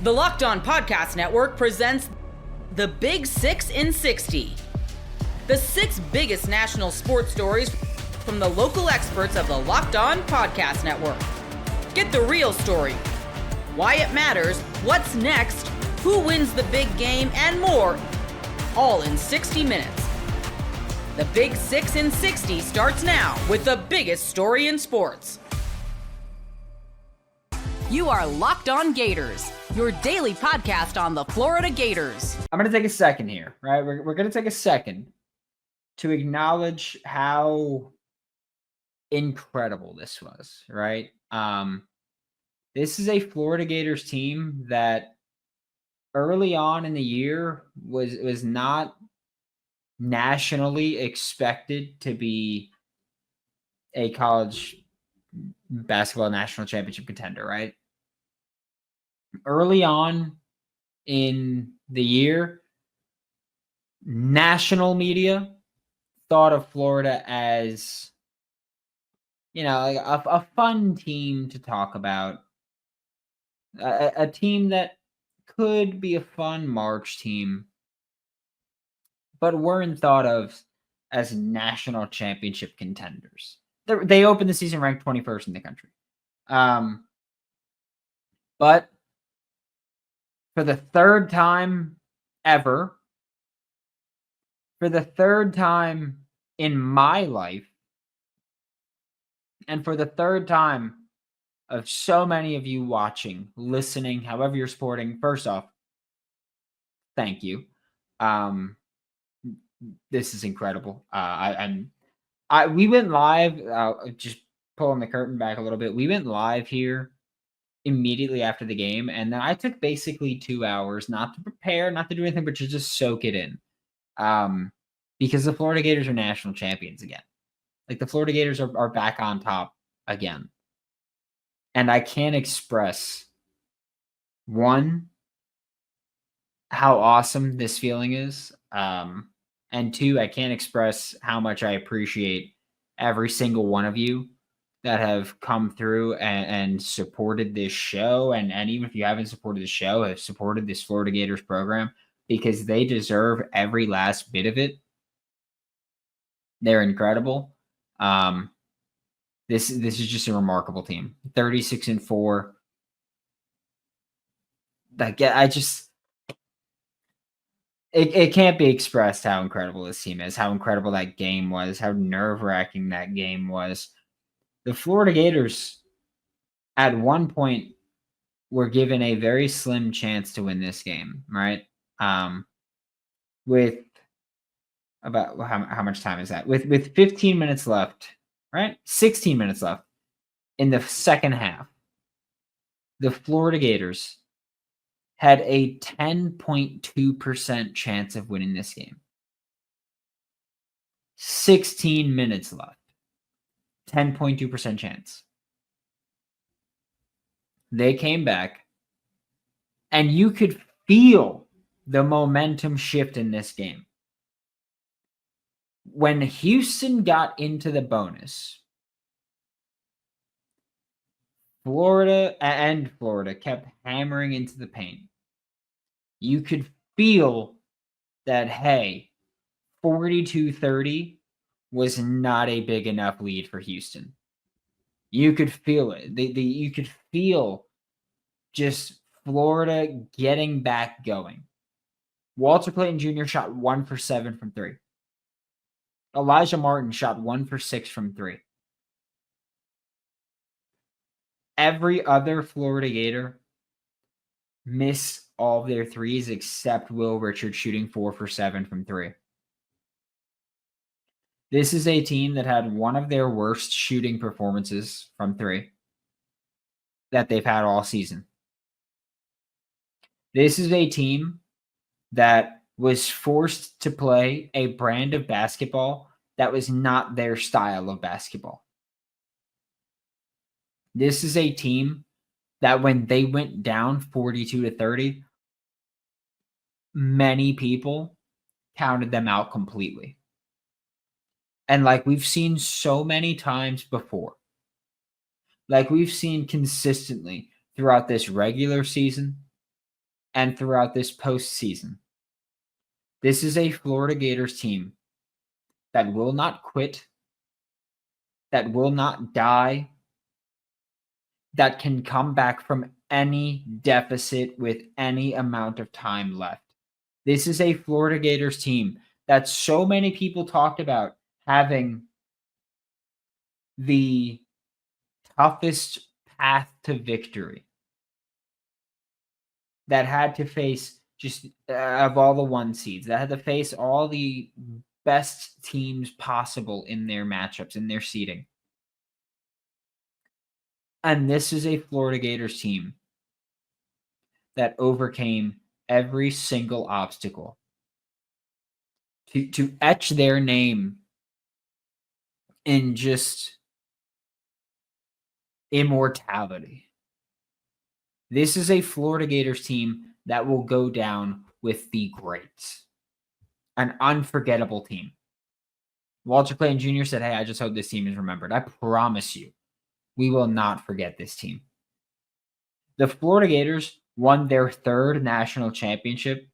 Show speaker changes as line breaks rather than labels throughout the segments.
The Locked On Podcast Network presents the Big 6 in 60. The 6 biggest national sports stories from the local experts of the Locked On Podcast Network. Get the real story, why it matters, what's next, who wins the big game, and more, all in 60 minutes. The Big 6 in 60 starts now with the biggest story in sports. You are Locked On Gators, your daily podcast on the Florida Gators.
I'm going to take a second here, right? We're going to take a second to acknowledge how incredible this was, right? This is a Florida Gators team that early on in the year was not nationally expected to be a college basketball national championship contender, right? Early on in the year, national media thought of Florida as, like a fun team to talk about, a team that could be a fun March team, but weren't thought of as national championship contenders. They opened the season ranked 21st in the country. But for the third time ever, for the third time in my life, and for the third time of so many of you watching, listening, however you're supporting, first off, thank you. This is incredible. We went live, just pulling the curtain back a little bit. We went live here immediately after the game, and then I took basically 2 hours, not to prepare, not to do anything, but to just soak it in. Because the Florida Gators are national champions again. Like, the Florida Gators are back on top again. And I can't express, one, how awesome this feeling is. And two, I can't express how much I appreciate every single one of you that have come through and supported this show. And even if you haven't supported the show, have supported this Florida Gators program, because they deserve every last bit of it. They're incredible. This is just a remarkable team. 36-4. It can't be expressed how incredible this team is, how incredible that game was, how nerve-wracking that game was. The Florida Gators, at one point, were given a very slim chance to win this game, right? With about how much time is that? With 15 minutes left, right? 16 minutes left in the second half. The Florida Gators had a 10.2% chance of winning this game. 16 minutes left. 10.2% chance. They came back, and you could feel the momentum shift in this game. When Houston got into the bonus, Florida kept hammering into the paint. You could feel that, hey, 42-30 was not a big enough lead for Houston. You could feel it. You could feel just Florida getting back going. Walter Payton Jr. shot 1 for 7 from 3. Elijah Martin shot 1 for 6 from 3. Every other Florida Gator missed all of their threes except Will Richards shooting 4 for 7 from 3. This is a team that had one of their worst shooting performances from 3 that they've had all season. This is a team that was forced to play a brand of basketball that was not their style of basketball. This is a team that when they went down 42-30, many people counted them out completely. And like we've seen so many times before, like we've seen consistently throughout this regular season, and throughout this postseason. This is a Florida Gators team that will not quit, that will not die, that can come back from any deficit with any amount of time left. This is a Florida Gators team that so many people talked about having the toughest path to victory, that had to face just of all the one seeds, that had to face all the best teams possible in their matchups, in their seeding. And this is a Florida Gators team that overcame every single obstacle to etch their name in just immortality. This is a Florida Gators team that will go down with the greats. An unforgettable team. Walter Clayton Jr. said, "Hey, I just hope this team is remembered." I promise you, we will not forget this team. The Florida Gators won their third national championship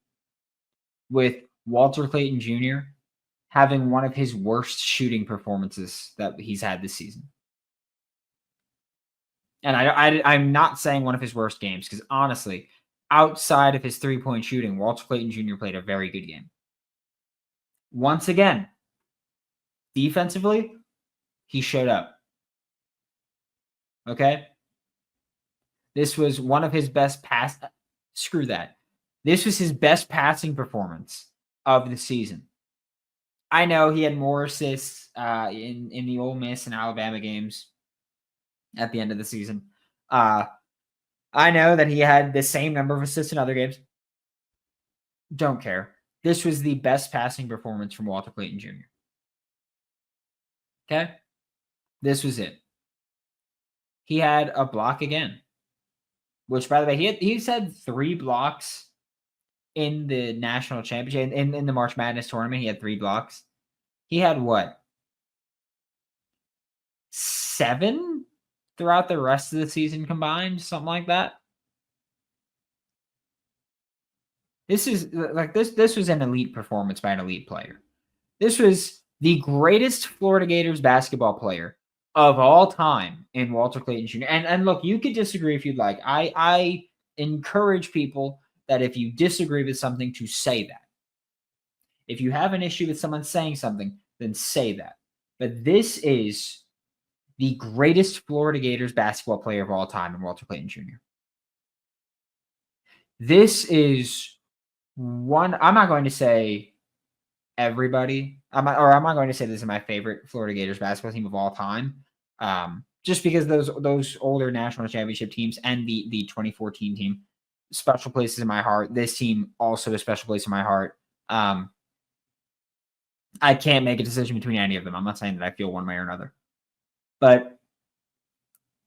with Walter Clayton Jr. having one of his worst shooting performances that he's had this season. And I'm not saying one of his worst games, because honestly, outside of his three-point shooting, Walter Clayton Jr. played a very good game. Once again, defensively, he showed up. Okay? This was one of his best pass. Screw that. This was his best passing performance of the season. I know he had more assists in the Ole Miss and Alabama games at the end of the season. I know that he had the same number of assists in other games. Don't care. This was the best passing performance from Walter Clayton Jr. Okay? This was it. He had a block again, which, by the way, he's had 3 blocks in the national championship. In the March Madness tournament, he had 3 blocks. He had what? 7 throughout the rest of the season combined, something like that. This is like this was an elite performance by an elite player. This was the greatest Florida Gators basketball player of all time in Walter Clayton Jr. And look, you could disagree if you'd like. I encourage people that if you disagree with something, to say that. If you have an issue with someone saying something, then say that. But this is the greatest Florida Gators basketball player of all time in Walter Clayton Jr. This is one, I'm not going to say everybody, I'm not going to say this is my favorite Florida Gators basketball team of all time. Just because those older national championship teams and the 2014 team, special places in my heart. This team also a special place in my heart. I can't make a decision between any of them. I'm not saying that I feel one way or another. But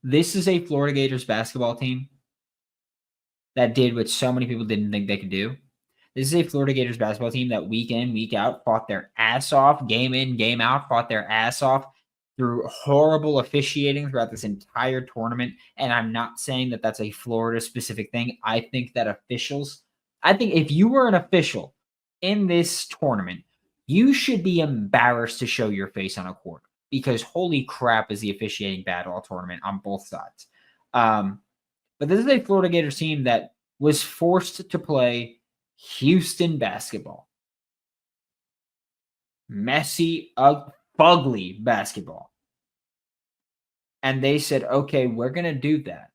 this is a Florida Gators basketball team that did what so many people didn't think they could do. This is a Florida Gators basketball team that week in, week out fought their ass off, game in, game out, fought their ass off through horrible officiating throughout this entire tournament. And I'm not saying that that's a Florida-specific thing. I think if you were an official in this tournament, you should be embarrassed to show your face on a court, because holy crap is the officiating bad all tournament on both sides. But this is a Florida Gators team that was forced to play Houston basketball. Messy, fugly basketball. And they said, okay, we're going to do that.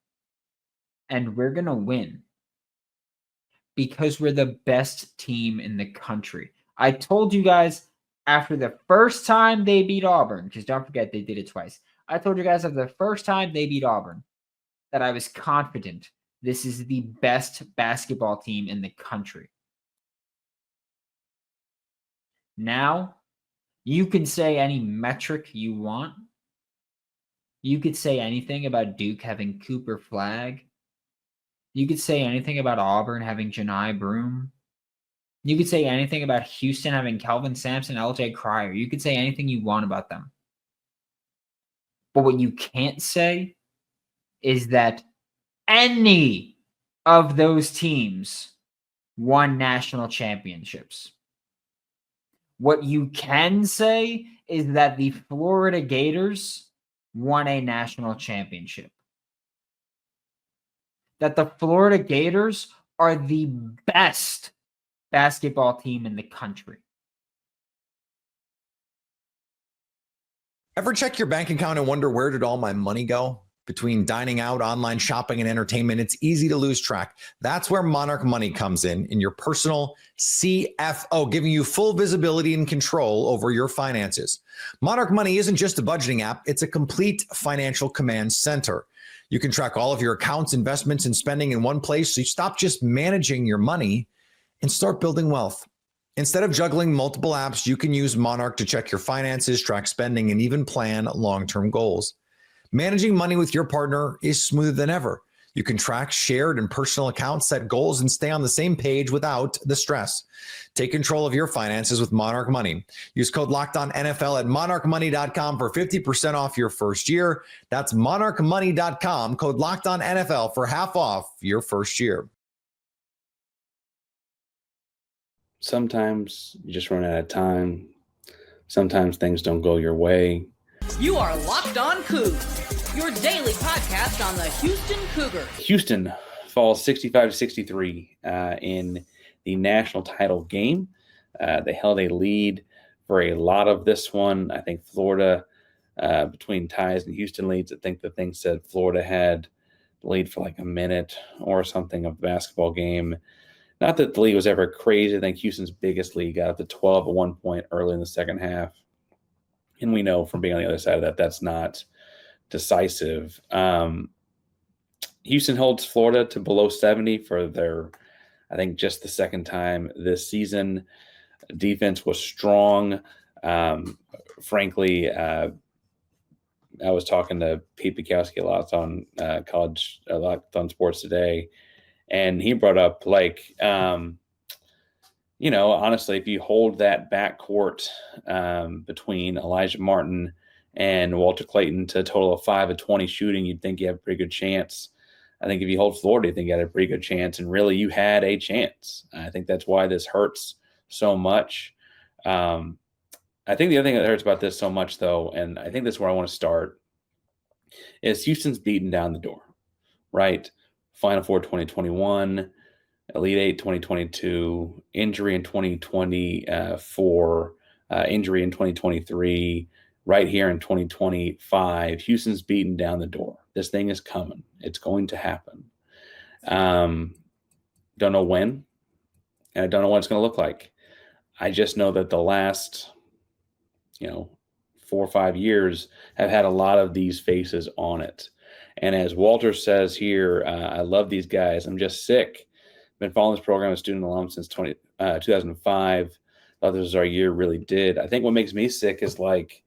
And we're going to win. Because we're the best team in the country. I told you guys after the first time they beat Auburn, because don't forget they did it twice. I told you guys after the first time they beat Auburn that I was confident this is the best basketball team in the country. Now, you can say any metric you want. You could say anything about Duke having Cooper Flagg. You could say anything about Auburn having Janai Broome. You could say anything about Houston having Kelvin Sampson, LJ Cryer. You could say anything you want about them. But what you can't say is that any of those teams won national championships. What you can say is that the Florida Gators won a national championship. That the Florida Gators are the best basketball team in the country.
Ever check your bank account and wonder, where did all my money go? Between dining out, online shopping, and entertainment, it's easy to lose track. That's where Monarch Money comes in your personal CFO, giving you full visibility and control over your finances. Monarch Money isn't just a budgeting app, it's a complete financial command center. You can track all of your accounts, investments, and spending in one place, so you stop just managing your money and start building wealth. Instead of juggling multiple apps, you can use Monarch to check your finances, track spending, and even plan long-term goals. Managing money with your partner is smoother than ever. You can track shared and personal accounts, set goals, and stay on the same page without the stress. Take control of your finances with Monarch Money. Use code LOCKEDONNFL at monarchmoney.com for 50% off your first year. That's monarchmoney.com, code LOCKEDONNFL for half off your first year.
Sometimes you just run out of time. Sometimes things don't go your way.
You are Locked On Cougs, your daily podcast on the Houston Cougars.
Houston falls 65-63 in the national title game. They held a lead for a lot of this one. I think Florida, between ties and Houston leads, I think the thing said Florida had the lead for like a minute or something of the basketball game. Not that the lead was ever crazy. I think Houston's biggest lead got up to 12 at one point early in the second half. And we know from being on the other side of that, that's not decisive. Houston holds Florida to below 70 for their, I think, just the second time this season. Defense was strong. Frankly, I was talking to Pete Bukowski a lot on a lot on Sports Today, and he brought up, like, honestly, if you hold that backcourt between Elijah Martin and Walter Clayton to a total of 5 of 20 shooting, you'd think you have a pretty good chance. I think if you hold Florida, you think you had a pretty good chance, and really you had a chance. I think that's why this hurts so much. I think the other thing that hurts about this so much, though, and I think that's where I want to start, is Houston's beaten down the door, right? Final Four 2021, Elite Eight 2022, injury in 2024, injury in 2023, right here in 2025. Houston's beaten down the door. This thing is coming. It's going to happen. Don't know when, and I don't know what it's going to look like. I just know that the last, 4 or 5 years have had a lot of these faces on it. And as Walter says here, I love these guys. I'm just sick. Been following this program as student alum since 2005. Thought this was our year, really did. I think what makes me sick is, like,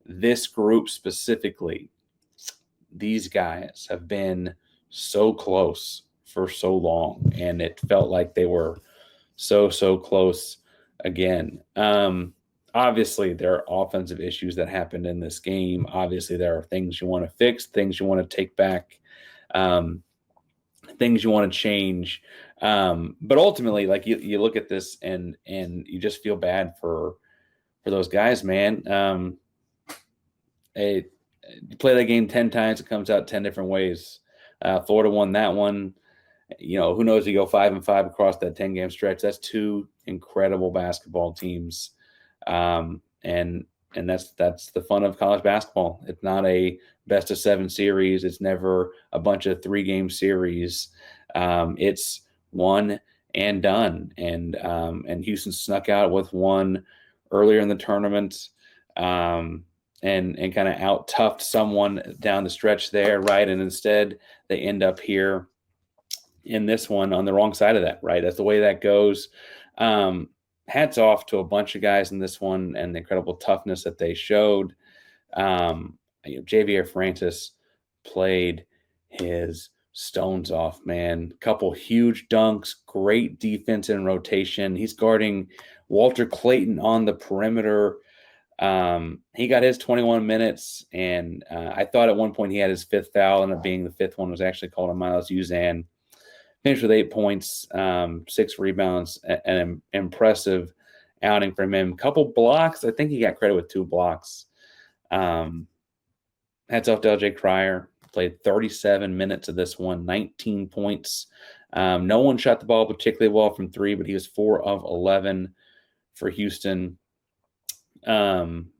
this group specifically. These guys have been so close for so long, and it felt like they were so close again. Obviously, there are offensive issues that happened in this game. Obviously, there are things you want to fix, things you want to take back, things you want to change. But ultimately, like, you look at this and you just feel bad for those guys, man. You play that game 10 times, it comes out 10 different ways. Florida won that one. Who knows? You go 5-5 across that 10-game stretch. That's 2 incredible basketball teams. And that's the fun of college basketball. It's not a best of 7 series. It's never a bunch of 3-game series. It's one and done. And Houston snuck out with one earlier in the tournament, and kind of out-toughed someone down the stretch there, right? And instead they end up here in this one on the wrong side of that, right? That's the way that goes. Hats off to a bunch of guys in this one and the incredible toughness that they showed. Javier Francis played his stones off, man. Couple huge dunks, great defense and rotation. He's guarding Walter Clayton on the perimeter. He got his 21 minutes, and I thought at one point he had his 5th foul, and it being the 5th one was actually called on Miles Uzan Finished with 8 points, 6 rebounds, an impressive outing from him. Couple blocks. I think he got credit with 2 blocks. Hats off to LJ Cryer. Played 37 minutes of this one, 19 points. No one shot the ball particularly well from 3, but he was 4 of 11 for Houston. Some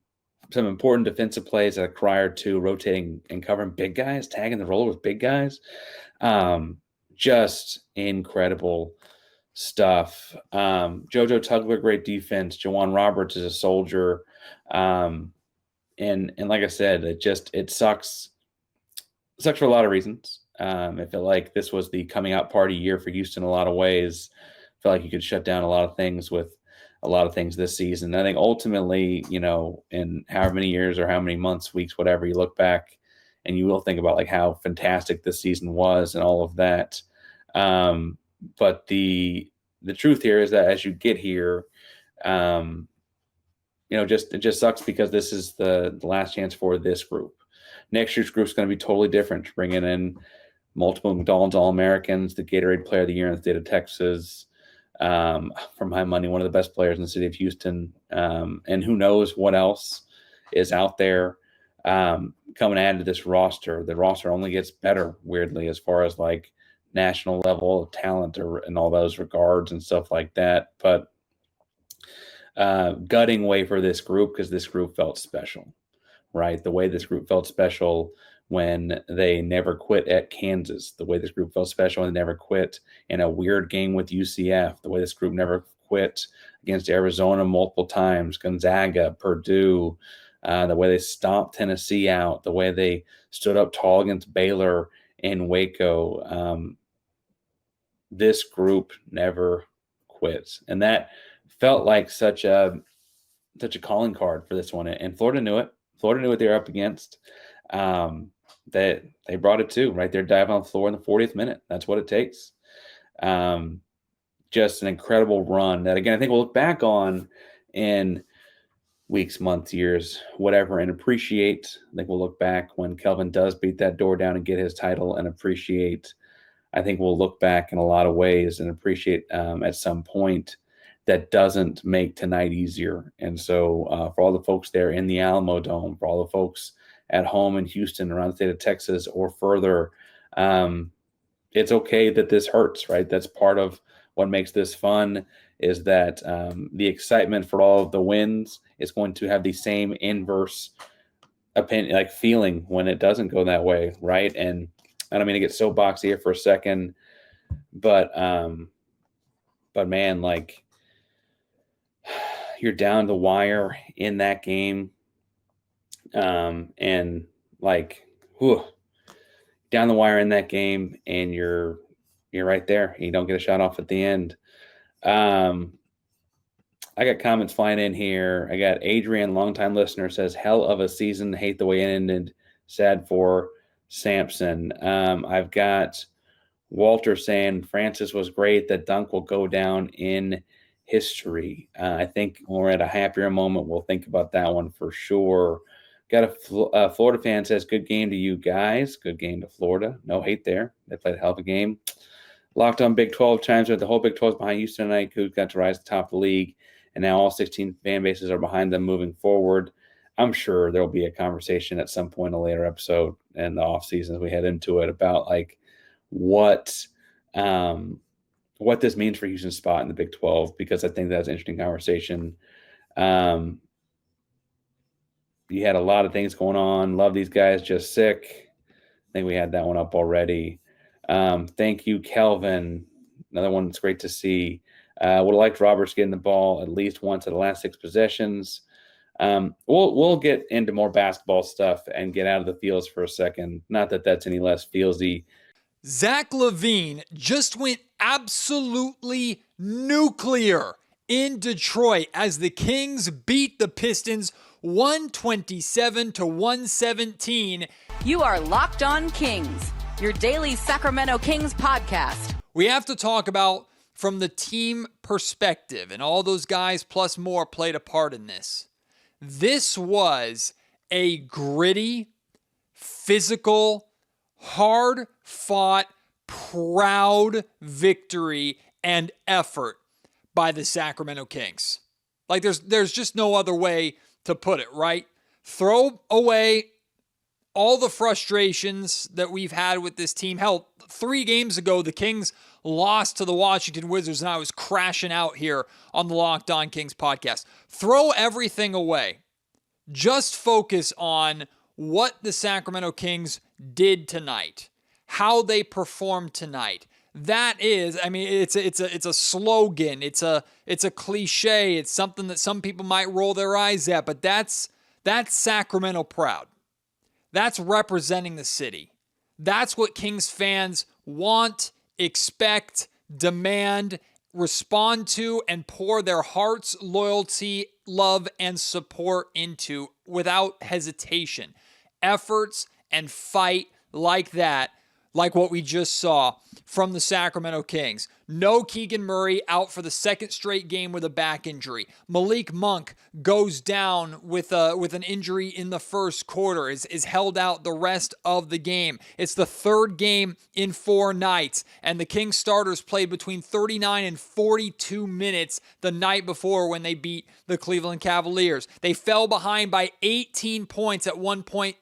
important defensive plays at Cryer too, rotating and covering big guys, tagging the roller with big guys. Just incredible stuff. JoJo Tugler, great defense. Jawan Roberts is a soldier. And like I said, it sucks. It sucks for a lot of reasons. I feel like this was the coming out party year for Houston in a lot of ways. I feel like you could shut down a lot of things with a lot of things this season. I think ultimately, in however many years or how many months, weeks, whatever, you look back and you will think about like how fantastic this season was and all of that. But the truth here is that as you get here, it just sucks because this is the last chance for this group. Next year's group is going to be totally different, bringing in multiple McDonald's All-Americans, the Gatorade Player of the Year in the state of Texas, for my money, one of the best players in the city of Houston, and who knows what else is out there coming added to this roster. The roster only gets better, weirdly, as far as like national level of talent in all those regards and stuff like that. But gutting way for this group because this group felt special, right? The way this group felt special when they never quit at Kansas, the way this group felt special when they never quit in a weird game with UCF, the way this group never quit against Arizona multiple times, Gonzaga, Purdue, the way they stomped Tennessee out, the way they stood up tall against Baylor in Waco. This group never quits. And that felt like such a calling card for this one. And Florida knew it. Florida knew what they were up against. That they brought it too, right? They're diving on the floor in the 40th minute. That's what it takes. Just an incredible run that, again, I think we'll look back on in weeks, months, years, whatever, and appreciate. I think we'll look back when Kelvin does beat that door down and get his title and appreciate. I think we'll look back in a lot of ways and appreciate at some point that doesn't make tonight easier. And so for all the folks there in the Alamo Dome, for all the folks at home in Houston, around the state of Texas or further, it's okay that this hurts, right? That's part of what makes this fun, is that the excitement for all of the wins is going to have the same inverse opinion, like feeling when it doesn't go that way, right? And I don't mean to get soapboxy here for a second, but man, like, you're down the wire in that game. And like, down the wire in that game, and you're right there. You don't get a shot off at the end. I got comments flying in here. I got Adrian, longtime listener, says, hell of a season. Hate the way it ended. Sad for Sampson. I've got Walter saying Francis was great. That dunk will go down in history. I think when we're at a happier moment, we'll think about that one for sure. Got a Florida fan says, good game to you guys. Good game to Florida. No hate there. They played a hell of a game. Locked on Big 12 chimes with the whole Big 12 is behind Houston tonight, who got to rise to the top of the league. And now all 16 fan bases are behind them moving forward. I'm sure there will be a conversation at some point in a later episode in the offseason as we head into it about like what this means for Houston's spot in the Big 12, because I think that's an interesting conversation. You had a lot of things going on. Love these guys, just sick. I think we had that one up already. Thank you, Kelvin. Another one that's great to see. Would have liked Roberts getting the ball at least once of the last 6 possessions. We'll get into more basketball stuff and get out of the fields for a second. Not that that's any less fieldsy.
Zach LaVine just went absolutely nuclear in Detroit as the Kings beat the Pistons 127-117.
You are Locked On Kings, your daily Sacramento Kings podcast.
We have to talk about from the team perspective, and all those guys plus more played a part in this. This was a gritty, physical, hard-fought, proud victory and effort by the Sacramento Kings. Like there's just no other way to put it, right? Throw away all the frustrations that we've had with this team. Hell, 3 games ago, the Kings lost to the Washington Wizards, and I was crashing out here on the Locked On Kings podcast. Throw everything away. Just focus on what the Sacramento Kings did tonight, how they performed tonight. That is, I mean, it's a slogan, it's a cliche, it's something that some people might roll their eyes at, but that's Sacramento proud. That's representing the city. That's what Kings fans want, expect, demand, respond to, and pour their hearts, loyalty, love, and support into without hesitation. Efforts and fight like that, like what we just saw from the Sacramento Kings. No Keegan Murray, out for the second straight game with a back injury. Malik Monk goes down with an injury in the first quarter, is held out the rest of the game. It's the third game in 4 nights, and the Kings starters played between 39 and 42 minutes the night before when they beat the Cleveland Cavaliers. They fell behind by 18 points at one point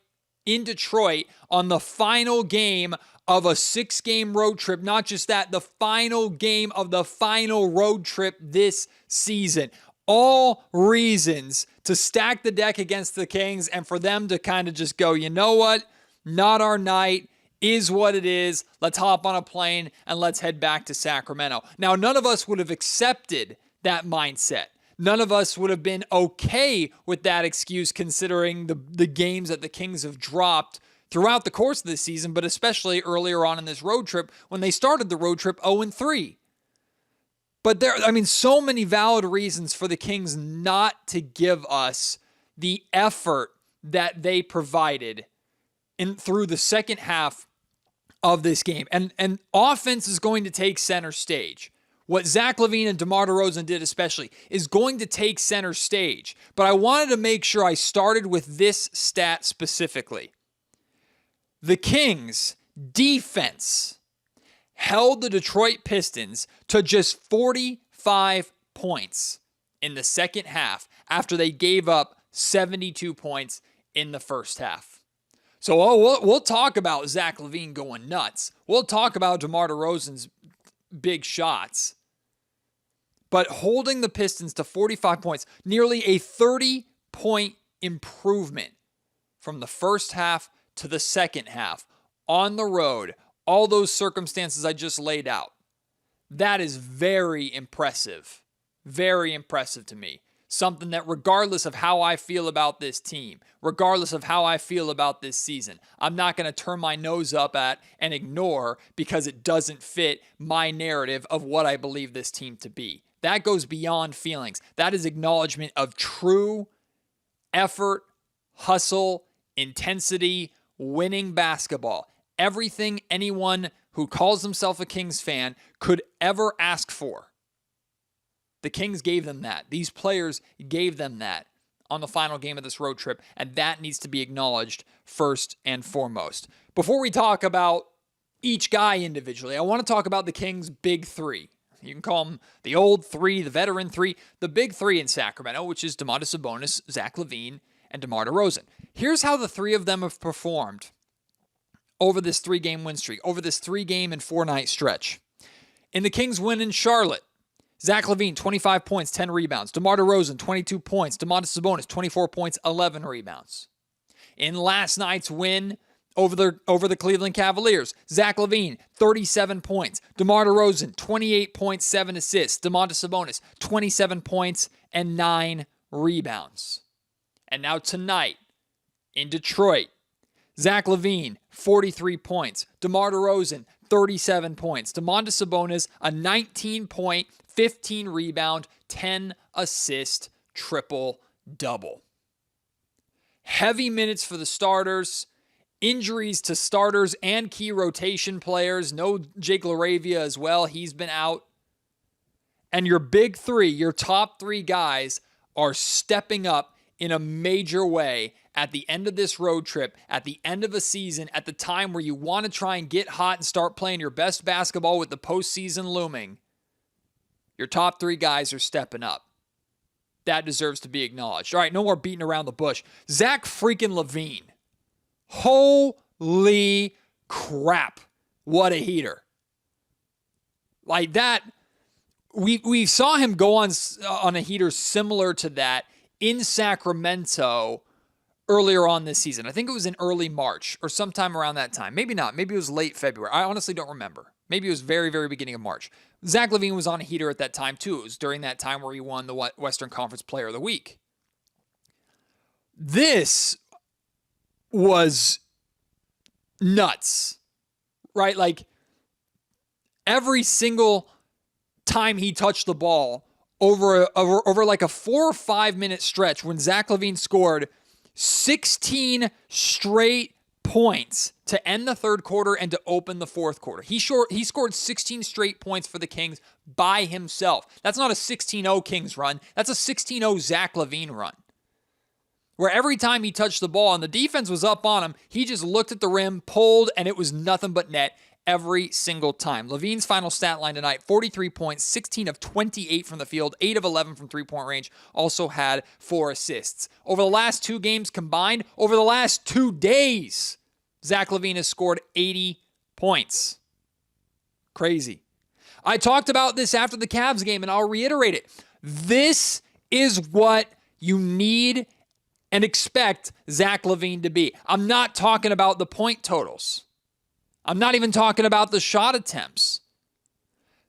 in Detroit on the final game of a 6-game road trip. Not just that, the final game of the final road trip this season. All reasons to stack the deck against the Kings and for them to kind of just go, you know what? Not our night, is what it is. Let's hop on a plane and let's head back to Sacramento. Now, none of us would have accepted that mindset. None of us would have been okay with that excuse considering the games that the Kings have dropped throughout the course of this season, but especially earlier on in this road trip when they started the road trip 0-3. But so many valid reasons for the Kings not to give us the effort that they provided through the second half of this game. And offense is going to take center stage. What Zach LaVine and DeMar DeRozan did especially is going to take center stage. But I wanted to make sure I started with this stat specifically. The Kings' defense held the Detroit Pistons to just 45 points in the second half after they gave up 72 points in the first half. So we'll talk about Zach LaVine going nuts. We'll talk about DeMar DeRozan's big shots. But holding the Pistons to 45 points, nearly a 30-point improvement from the first half to the second half on the road, all those circumstances I just laid out. That is very impressive. Very impressive to me. Something that regardless of how I feel about this team, regardless of how I feel about this season, I'm not going to turn my nose up at and ignore because it doesn't fit my narrative of what I believe this team to be. That goes beyond feelings. That is acknowledgement of true effort, hustle, intensity, winning basketball. Everything anyone who calls himself a Kings fan could ever ask for. The Kings gave them that. These players gave them that on the final game of this road trip, and that needs to be acknowledged first and foremost. Before we talk about each guy individually, I want to talk about the Kings' big 3. You can call them the old 3, the veteran 3, the big 3 in Sacramento, which is Domantas Sabonis, Zach LaVine, and DeMar DeRozan. Here's how the 3 of them have performed over this 3-game win streak, over this 3-game and 4-night stretch. In the Kings' win in Charlotte, Zach LaVine, 25 points, 10 rebounds. DeMar DeRozan, 22 points. Domantas Sabonis, 24 points, 11 rebounds. In last night's win over the Cleveland Cavaliers, Zach LaVine, 37 points. DeMar DeRozan, 28 points, 7 assists. Domantas Sabonis, 27 points and 9 rebounds. And now tonight in Detroit, Zach LaVine, 43 points. DeMar DeRozan, 37 points. Domantas Sabonis, a 19-point, 15 rebound, 10 assist, triple-double. Heavy minutes for the starters. Injuries to starters and key rotation players. No Jake LaRavia as well. He's been out. And your big 3, your top 3 guys are stepping up in a major way at the end of this road trip, at the end of a season, at the time where you want to try and get hot and start playing your best basketball with the postseason looming, your top 3 guys are stepping up. That deserves to be acknowledged. All right, no more beating around the bush. Zach freaking LaVine. Holy crap. What a heater. Like that, we saw him go on a heater similar to that in Sacramento earlier on this season. I think it was in early March or sometime around that time. Maybe not. Maybe it was late February. I honestly don't remember. Maybe it was very, very beginning of March. Zach LaVine was on a heater at that time too. It was during that time where he won the Western Conference Player of the Week. This was nuts, right? Like every single time he touched the ball over like a 4 or 5 minute stretch when Zach LaVine scored 16 straight points to end the third quarter and to open the fourth quarter. He scored 16 straight points for the Kings by himself. That's not a 16-0 Kings run. That's a 16-0 Zach LaVine run. Where every time he touched the ball and the defense was up on him, he just looked at the rim, pulled, and it was nothing but net every single time. LaVine's final stat line tonight, 43 points, 16 of 28 from the field, 8 of 11 from three-point range, also had 4 assists. Over the last 2 games combined, over the last 2 days, Zach LaVine has scored 80 points. Crazy. I talked about this after the Cavs game, and I'll reiterate it. This is what you need and expect Zach LaVine to be. I'm not talking about the point totals. I'm not even talking about the shot attempts.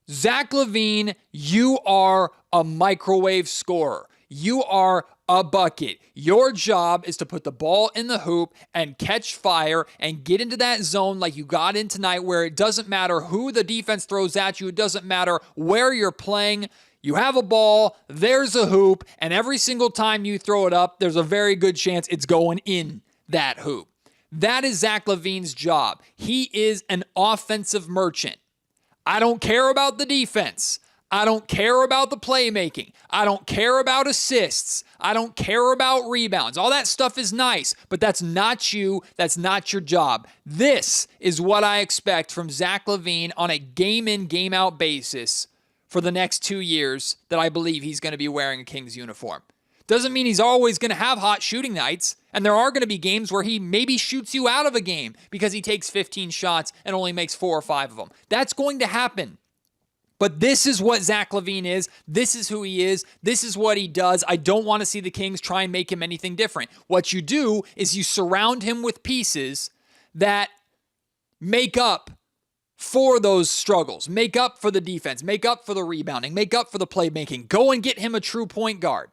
Zach LaVine, you are a microwave scorer. You are a bucket. Your job is to put the ball in the hoop and catch fire and get into that zone like you got in tonight, where it doesn't matter who the defense throws at you. It doesn't matter where you're playing. You have a ball, there's a hoop, and every single time you throw it up, there's a very good chance it's going in that hoop. That is Zach LaVine's job. He is an offensive merchant. I don't care about the defense. I don't care about the playmaking. I don't care about assists. I don't care about rebounds. All that stuff is nice, but that's not you. That's not your job. This is what I expect from Zach LaVine on a game-in, game-out basis for the next 2 years that I believe he's going to be wearing a Kings uniform. Doesn't mean he's always going to have hot shooting nights, and there are going to be games where he maybe shoots you out of a game because he takes 15 shots and only makes 4 or 5 of them. That's going to happen. But this is what Zach LaVine is. This is who he is. This is what he does. I don't want to see the Kings try and make him anything different. What you do is you surround him with pieces that make up for those struggles, make up for the defense, make up for the rebounding, make up for the playmaking. Go and get him a true point guard.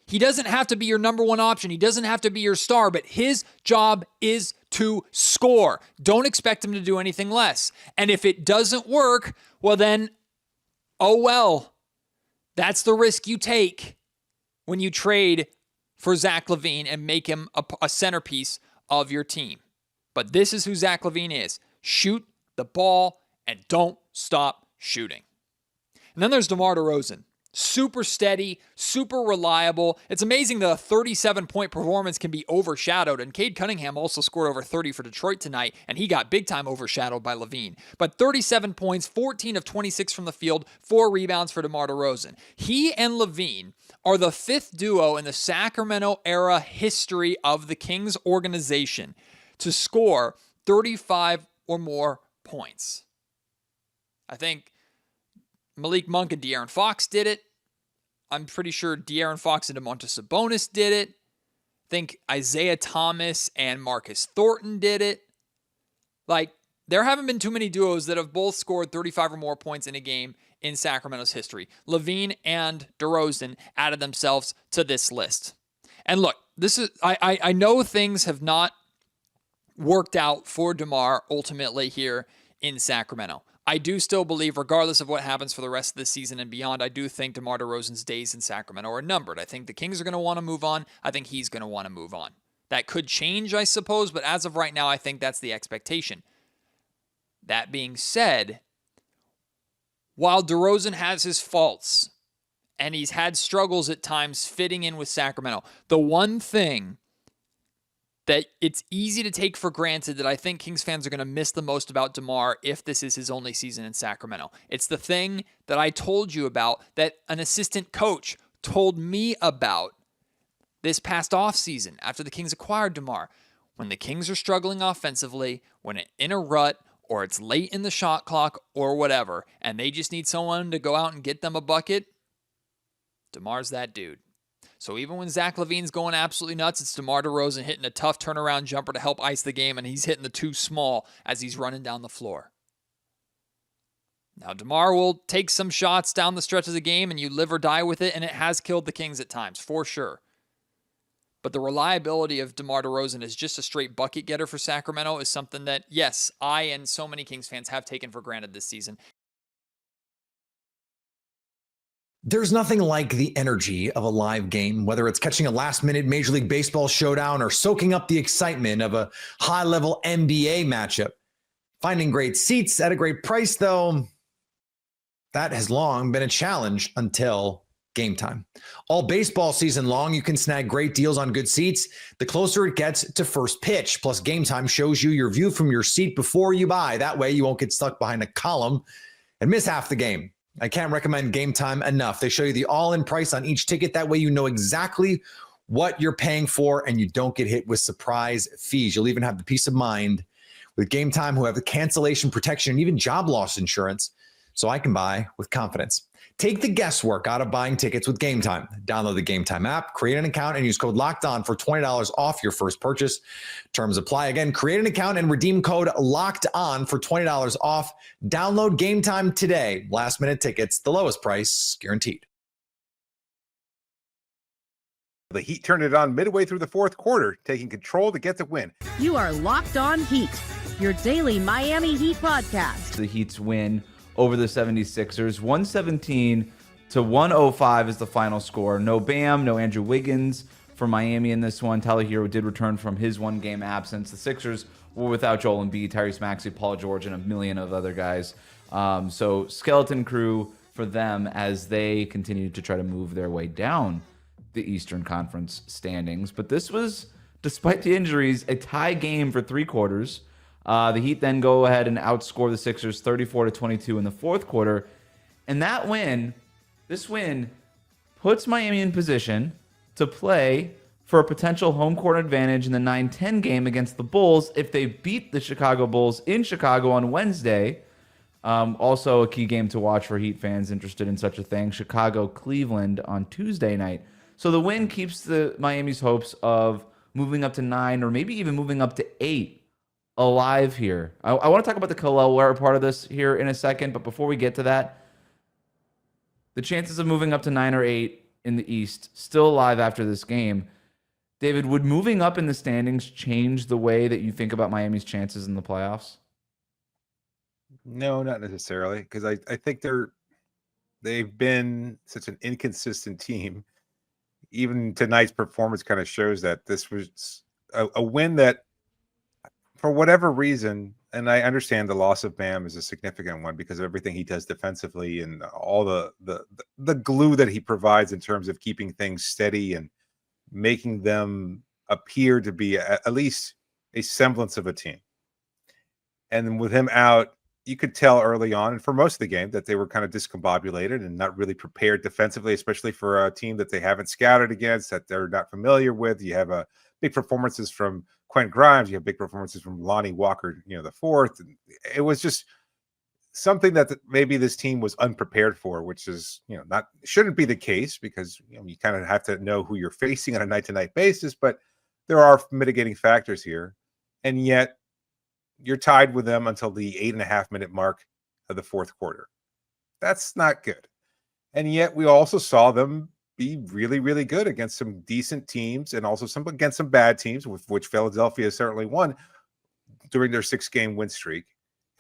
He doesn't have to be your number one option. He doesn't have to be your star, but his job is to score. Don't expect him to do anything less. And if it doesn't work, well then, oh well. That's the risk you take when you trade for Zach LaVine and make him a centerpiece of your team. But this is who Zach LaVine is. Shoot the ball and don't stop shooting. And then there's DeMar DeRozan. Super steady, super reliable. It's amazing that a 37-point performance can be overshadowed, and Cade Cunningham also scored over 30 for Detroit tonight, and he got big time overshadowed by LaVine. But 37 points, 14 of 26 from the field, 4 rebounds for DeMar DeRozan. He and LaVine are the 5th duo in the Sacramento era history of the Kings organization to score 35 or more points. I think Malik Monk and De'Aaron Fox did it. I'm pretty sure De'Aaron Fox and Domantas Sabonis did it. I think Isaiah Thomas and Marcus Thornton did it. Like, there haven't been too many duos that have both scored 35 or more points in a game in Sacramento's history. LaVine and DeRozan added themselves to this list. And look, this is I know things have not worked out for DeMar ultimately here in Sacramento. I do still believe, regardless of what happens for the rest of the season and beyond, I do think DeMar DeRozan's days in Sacramento are numbered. I think the Kings are going to want to move on. I think he's going to want to move on. That could change, I suppose, but as of right now, I think that's the expectation. That being said, while DeRozan has his faults, and he's had struggles at times fitting in with Sacramento. The one thing that it's easy to take for granted that I think Kings fans are going to miss the most about DeMar if this is his only season in Sacramento. It's the thing that I told you about, that an assistant coach told me about this past offseason after the Kings acquired DeMar. When the Kings are struggling offensively, when it's in a rut, or it's late in the shot clock, or whatever, and they just need someone to go out and get them a bucket, DeMar's that dude. So even when Zach LaVine's going absolutely nuts, it's DeMar DeRozan hitting a tough turnaround jumper to help ice the game, and he's hitting the too small as he's running down the floor. Now, DeMar will take some shots down the stretch of the game, and you live or die with it, and it has killed the Kings at times, for sure. But the reliability of DeMar DeRozan as just a straight bucket getter for Sacramento is something that, yes, I and so many Kings fans have taken for granted this season.
There's nothing like the energy of a live game, whether it's catching a last-minute Major League Baseball showdown or soaking up the excitement of a high-level NBA matchup. Finding great seats at a great price, though, that has long been a challenge until Game Time. All baseball season long, you can snag great deals on good seats the closer it gets to first pitch. Plus, Game Time shows you your view from your seat before you buy. That way, you won't get stuck behind a column and miss half the game. I can't recommend Game Time enough. They show you the all-in price on each ticket. That way you know exactly what you're paying for and you don't get hit with surprise fees. You'll even have the peace of mind with Game Time, who have the cancellation protection and even job loss insurance, so I can buy with confidence. Take the guesswork out of buying tickets with Game Time. Download the Game Time app, create an account, and use code LOCKEDON for $20 off your first purchase. Terms apply. Again, create an account and redeem code LOCKEDON for $20 off. Download Game Time today. Last minute tickets, the lowest price guaranteed.
The Heat turned it on midway through the fourth quarter, taking control to get the win.
You are Locked On Heat, your daily Miami Heat podcast.
The Heat's win over the 76ers. 117-105 is the final score. No Bam, no Andrew Wiggins for Miami in this one. Tyler Hero did return from his one-game absence. The Sixers were without Joel Embiid, Tyrese Maxey, Paul George, and a million of other guys. So skeleton crew for them as they continue to try to move their way down the Eastern Conference standings. But this was, despite the injuries, a tie game for three quarters. The Heat then go ahead and outscore the Sixers 34-22 in the fourth quarter. And that win, this win, puts Miami in position to play for a potential home court advantage in the 9-10 game against the Bulls if they beat the Chicago Bulls in Chicago on Wednesday. Also a key game to watch for Heat fans interested in such a thing. Chicago-Cleveland on Tuesday night. So the win keeps the Miami's hopes of moving up to 9 or maybe even moving up to 8 alive here. I want to talk about the Khalil Ware part of this here in a second, but before we get to that, the chances of moving up to 9 or 8 in the East still alive after this game. David, would moving up in the standings change the way that you think about Miami's chances in the playoffs?
No, not necessarily, because I think they've been such an inconsistent team. Even tonight's performance kind of shows that this was a win that, for whatever reason, and I understand the loss of Bam is a significant one because of everything he does defensively and all the glue that he provides in terms of keeping things steady and making them appear to be at least a semblance of a team. And with him out, you could tell early on, and for most of the game, that they were kind of discombobulated and not really prepared defensively, especially for a team that they haven't scouted against, that they're not familiar with. You have big performances from Quentin Grimes. You have big performances from Lonnie Walker, the fourth. And it was just something that maybe this team was unprepared for, which is, shouldn't be the case because, you kind of have to know who you're facing on a night-to-night basis, but there are mitigating factors here. And yet you're tied with them until the 8.5-minute mark of the fourth quarter. That's not good. And yet we also saw them be really, really good against some decent teams and also against some bad teams, with which Philadelphia certainly won during their 6-game win streak.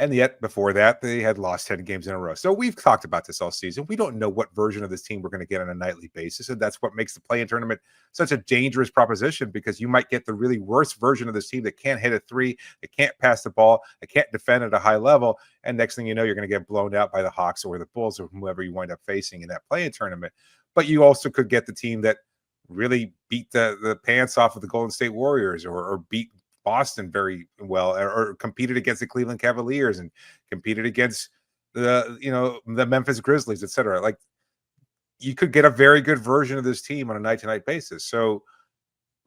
And yet before that, they had lost 10 games in a row. So we've talked about this all season. We don't know what version of this team we're going to get on a nightly basis. And that's what makes the play-in tournament such a dangerous proposition, because you might get the really worst version of this team that can't hit a three, that can't pass the ball, that can't defend at a high level. And next thing you know, you're going to get blown out by the Hawks or the Bulls or whoever you wind up facing in that play-in tournament. but you also could get the team that really beat the pants off of the Golden State Warriors, or beat Boston very well, or competed against the Cleveland Cavaliers and competed against the Memphis Grizzlies, etc. Like, you could get a very good version of this team on a night-to-night basis. So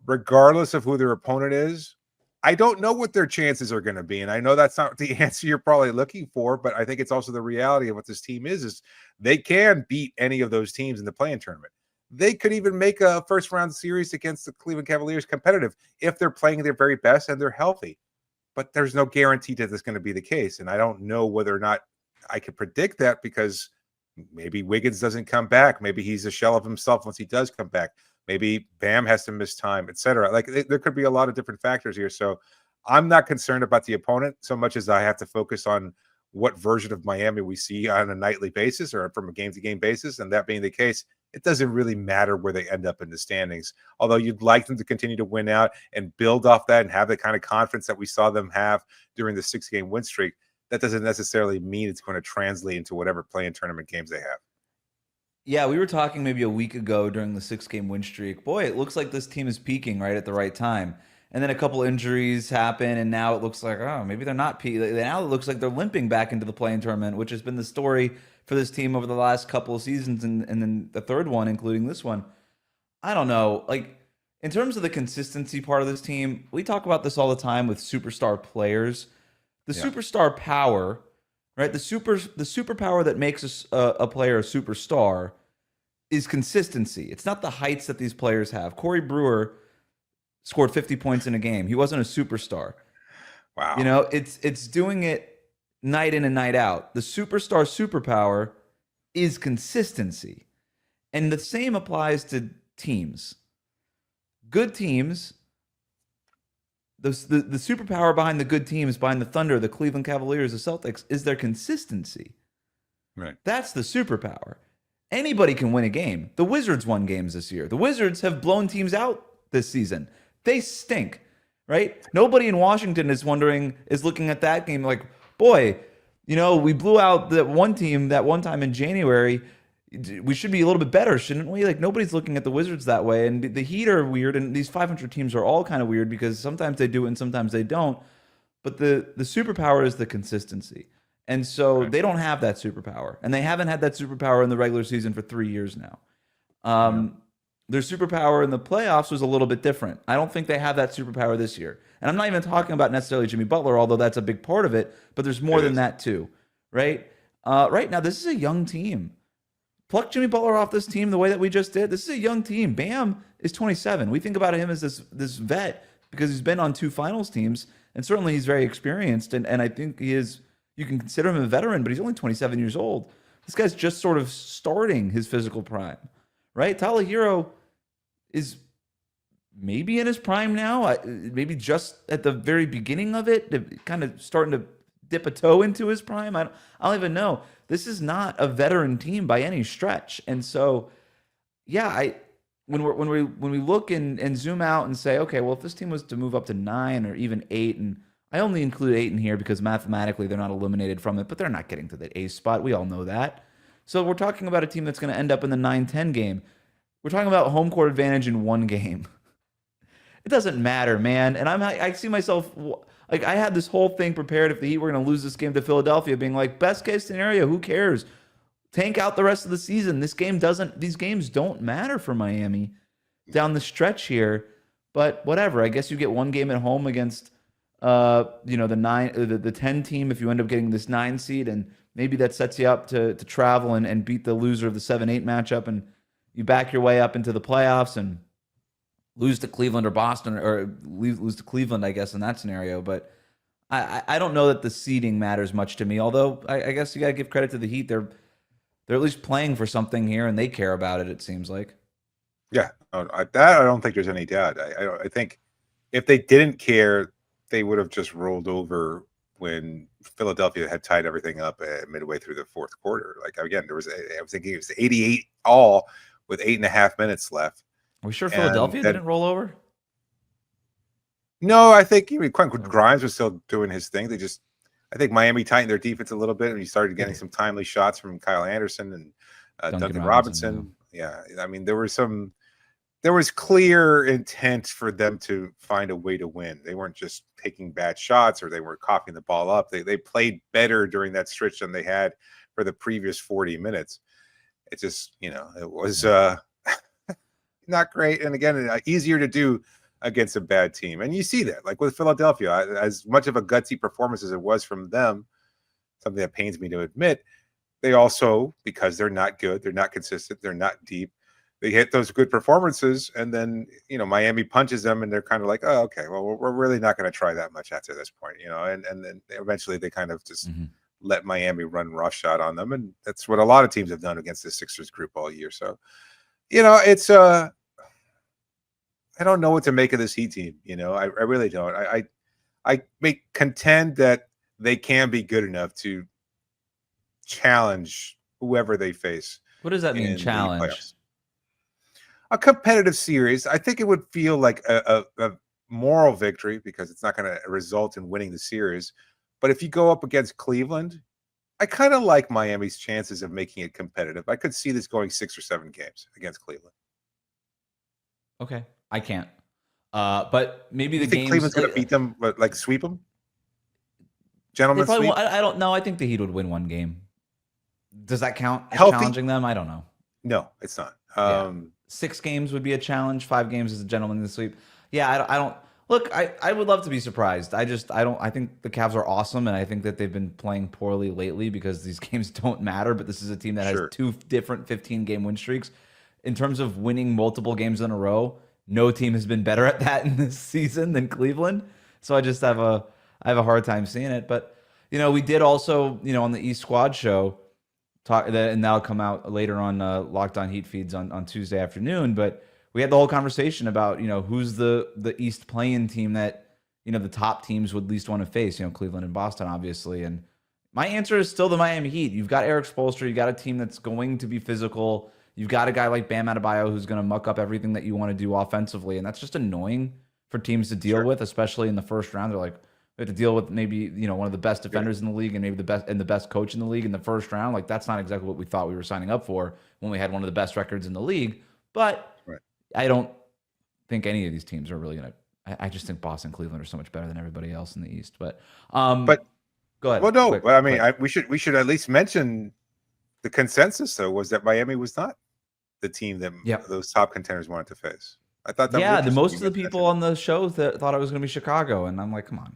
regardless of who their opponent is, I don't know what their chances are going to be. And I know that's not the answer you're probably looking for, but I think it's also the reality of what this team is they can beat any of those teams in the play-in tournament. They could even make a first-round series against the Cleveland Cavaliers competitive if they're playing their very best and they're healthy. But there's no guarantee that that's going to be the case. And I don't know whether or not I could predict that, because maybe Wiggins doesn't come back. Maybe he's a shell of himself once he does come back. Maybe Bam has to miss time, etc. Like, there could be a lot of different factors here. So I'm not concerned about the opponent so much as I have to focus on what version of Miami we see on a nightly basis or from a game-to-game basis. And that being the case, it doesn't really matter where they end up in the standings. Although you'd like them to continue to win out and build off that and have the kind of confidence that we saw them have during the 6-game win streak, that doesn't necessarily mean it's going to translate into whatever play-in tournament games they have.
Yeah, we were talking maybe a week ago during the 6-game win streak. Boy, it looks like this team is peaking right at the right time. And then a couple injuries happen, and now it looks like, oh, maybe they're not peaking. Now it looks like they're limping back into the play-in tournament, which has been the story for this team over the last couple of seasons, and then the third one, including this one. I don't know. Like, in terms of the consistency part of this team, we talk about this all the time with superstar players. The superstar power, right? The superpower that makes a player a superstar is consistency. It's not the heights that these players have. Corey Brewer scored 50 points in a game. He wasn't a superstar.
Wow.
You know, it's doing it night in and night out. The superstar superpower is consistency. And the same applies to teams. Good teams, the superpower behind the good teams, behind the Thunder, the Cleveland Cavaliers, the Celtics, is their consistency.
Right.
That's the superpower. Anybody can win a game. The Wizards won games this year. The Wizards have blown teams out this season. They stink, right? Nobody in Washington is looking at that game like, boy, you know, we blew out that one team that one time in January. We should be a little bit better, shouldn't we? Like, nobody's looking at the Wizards that way. And the Heat are weird, and these 500 teams are all kind of weird because sometimes they do it and sometimes they don't. But the superpower is the consistency. And so they don't have that superpower. And they haven't had that superpower in the regular season for 3 years now. Their superpower in the playoffs was a little bit different. I don't think they have that superpower this year. And I'm not even talking about necessarily Jimmy Butler, although that's a big part of it. But there's more than that too, right? Right now, this is a young team. Pluck Jimmy Butler off this team the way that we just did. This is a young team. Bam is 27. We think about him as this vet because he's been on 2 finals teams. And certainly he's very experienced. And I think he is, you can consider him a veteran, but he's only 27 years old. This guy's just sort of starting his physical prime, right? Tyler Hero is maybe in his prime now, maybe just at the very beginning of it, kind of starting to dip a toe into his prime. I don't even know. This is not a veteran team by any stretch. And so, yeah, when we look and zoom out and say, okay, well, if this team was to move up to 9 or even 8, and I only include 8 in here because mathematically they're not eliminated from it, but they're not getting to the 8th spot. We all know that. So we're talking about a team that's going to end up in the 9-10 game. We're talking about home court advantage in 1 game. It doesn't matter, man. And I see myself, like, I had this whole thing prepared if the Heat were going to lose this game to Philadelphia, being like, best case scenario, who cares? Tank out the rest of the season. These games don't matter for Miami down the stretch here. But whatever. I guess you get 1 game at home against the 10 team if you end up getting this 9 seed, and maybe that sets you up to travel and beat the loser of the 7-8 matchup, and you back your way up into the playoffs and lose to Cleveland or Boston, or lose to Cleveland, I guess, in that scenario. But I don't know that the seeding matters much to me, although I guess you got to give credit to the Heat. They're at least playing for something here, and they care about it, it seems like.
Yeah, I don't think there's any doubt. I think if they didn't care, they would have just rolled over when Philadelphia had tied everything up midway through the 4th quarter. Like, again, I was thinking it was 88 all with 8.5 minutes left.
Are we sure Philadelphia didn't roll over?
No, I think Quentin Grimes was still doing his thing. I think Miami tightened their defense a little bit, and he started getting some timely shots from Kyle Anderson and Duncan Robinson. Yeah. I mean, there was clear intent for them to find a way to win. They weren't just taking bad shots or they weren't coughing the ball up. They played better during that stretch than they had for the previous 40 minutes. It just, it was not great. And again, easier to do against a bad team. And you see that, like with Philadelphia, as much of a gutsy performance as it was from them, something that pains me to admit, they also, because they're not good, they're not consistent, they're not deep, they hit those good performances, and then Miami punches them, and they're kind of like, oh, okay, well, we're really not going to try that much after this point, and then eventually they kind of just let Miami run roughshod on them, and that's what a lot of teams have done against the Sixers group all year. So, it's I don't know what to make of this Heat team. I really don't. I contend that they can be good enough to challenge whoever they face.
What does that mean, challenge?
A competitive series. I think it would feel like a moral victory because it's not going to result in winning the series. But if you go up against Cleveland, I kind of like Miami's chances of making it competitive. I could see this going 6 or 7 games against Cleveland.
Okay, I can't. But maybe the
game. Cleveland's going to beat them, like sweep them. Gentlemen, sweep.
I don't know. I think the Heat would win 1 game. Does that count? Challenging them? I don't know.
No, it's not.
6 games would be a challenge. 5 games is a gentleman's sweep. Yeah, I don't look. I would love to be surprised. I don't. I think the Cavs are awesome, and I think that they've been playing poorly lately because these games don't matter. But this is a team that has 2 different 15-game win streaks. In terms of winning multiple games in a row, no team has been better at that in this season than Cleveland. So I just have a hard time seeing it. But we did also on the East Squad show. And that'll come out later on Locked On Heat feeds on Tuesday afternoon. But we had the whole conversation about who's the East play-in team that the top teams would least want to face. Cleveland and Boston, obviously. And my answer is still the Miami Heat. You've got Eric Spoelstra. You've got a team that's going to be physical. You've got a guy like Bam Adebayo who's going to muck up everything that you want to do offensively, and that's just annoying for teams to deal with, especially in the first round. They're like, we have to deal with maybe one of the best defenders in the league and maybe the best coach in the league in the first round. Like that's not exactly what we thought we were signing up for when we had one of the best records in the league. But I don't think any of these teams are really gonna. I just think Boston and Cleveland are so much better than everybody else in the East. But go ahead.
Well, no, but I mean, we should at least mention the consensus though was that Miami was not the team that those top contenders wanted to face. I thought that
most of the people on the show that thought it was going to be Chicago, and I'm like, come on.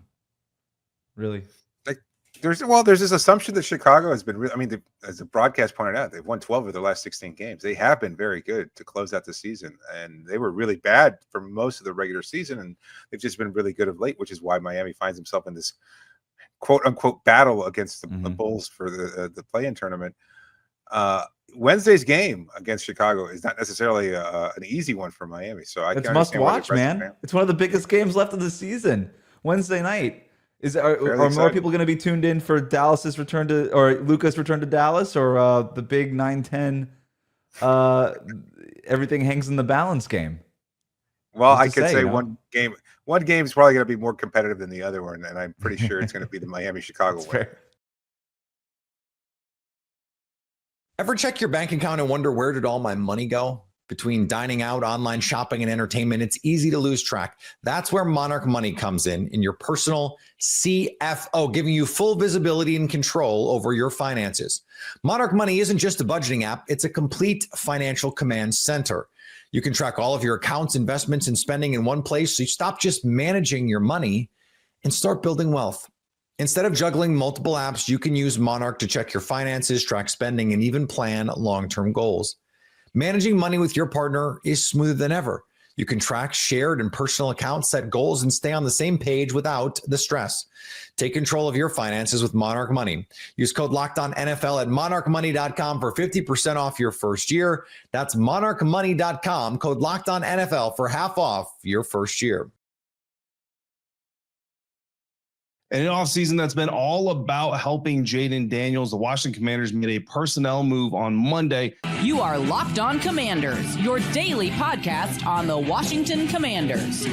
Really?
Like there's this assumption that Chicago has been as the broadcast pointed out, they've won 12 of their last 16 games. They have been very good to close out the season, and they were really bad for most of the regular season, and they've just been really good of late, which is why Miami finds himself in this quote unquote battle against the Bulls for the play-in tournament. Wednesday's game against Chicago is not necessarily an easy one for Miami. So
it's must watch, man. It's one of the biggest games left of the season. Wednesday night. Are more people going to be tuned in for Dallas's return to, or Luka's return to Dallas, or the big 9-10 everything hangs in the balance game?
Well, I could say one game is probably going to be more competitive than the other one, and I'm pretty sure it's going to be the Miami-Chicago one.
Fair.
Ever check your bank account and wonder where did all my money go? Between dining out, online shopping, and entertainment, it's easy to lose track. That's where Monarch Money comes in your personal CFO, giving you full visibility and control over your finances. Monarch Money isn't just a budgeting app, it's a complete financial command center. You can track all of your accounts, investments, and spending in one place so you stop just managing your money and start building wealth. Instead of juggling multiple apps, you can use Monarch to check your finances, track spending, and even plan long-term goals. Managing money with your partner is smoother than ever. You can track shared and personal accounts, set goals, and stay on the same page without the stress. Take control of your finances with Monarch Money. Use code LOCKEDONNFL at monarchmoney.com for 50% off your first year. That's monarchmoney.com, code LOCKEDONNFL for half off your first year.
And an offseason that's been all about helping Jaden Daniels. The Washington Commanders made a personnel move on Monday.
You are Locked On Commanders, your daily podcast on the Washington Commanders.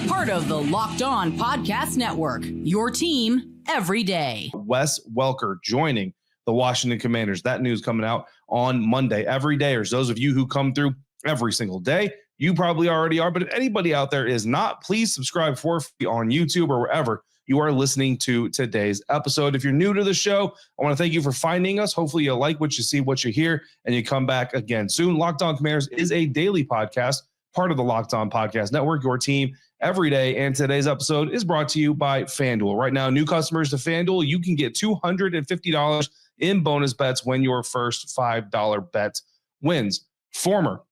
Part of the Locked On Podcast Network, your team every day.
Wes Welker joining the Washington Commanders. That news coming out on Monday. Every day, or those of you who come through every single day, you probably already are. But if anybody out there is not, please subscribe for free on YouTube or wherever you are listening to today's episode. If you're new to the show, I want to thank you for finding us. Hopefully you like what you see, what you hear, and you come back again soon. Locked On Commanders is a daily podcast, part of the Locked On Podcast Network, your team every day. And today's episode is brought to you by FanDuel. Right now, new customers to FanDuel, you can get $250 in bonus bets when your first $5 bet wins. Former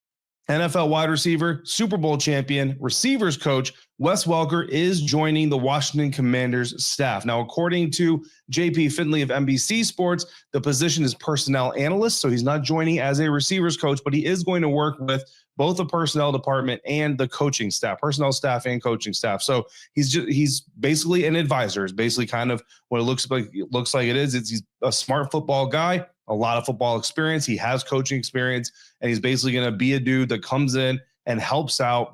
NFL wide receiver, Super Bowl champion, receivers coach Wes Welker is joining the Washington Commanders staff. Now, according to JP Finley of NBC Sports, the position is personnel analyst, so he's not joining as a receivers coach, but he is going to work with both the personnel department and the coaching staff, personnel staff and coaching staff. So he's basically an advisor. It's basically kind of what it looks like it is. He's a smart football guy, a lot of football experience. He has coaching experience, and he's basically going to be a dude that comes in and helps the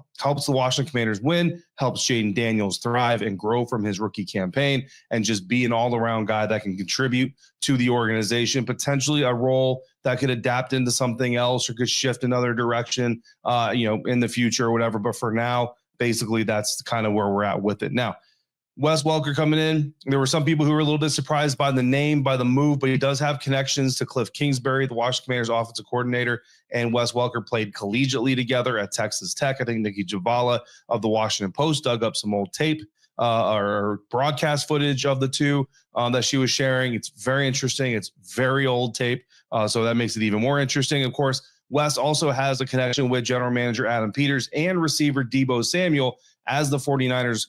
Washington Commanders win, helps Jaden Daniels thrive and grow from his rookie campaign, and just be an all-around guy that can contribute to the organization, potentially a role that could adapt into something else or could shift another direction, in the future or whatever. But for now, basically, that's kind of where we're at with it. Now, Wes Welker coming in. There were some people who were a little bit surprised by the name, by the move, but he does have connections to Cliff Kingsbury, the Washington Commanders offensive coordinator, and Wes Welker played collegiately together at Texas Tech. I think Nikki Javala of the Washington Post dug up some old tape or broadcast footage of the two that she was sharing. It's very interesting. It's very old tape, so that makes it even more interesting. Of course, Wes also has a connection with general manager Adam Peters and receiver Deebo Samuel as the 49ers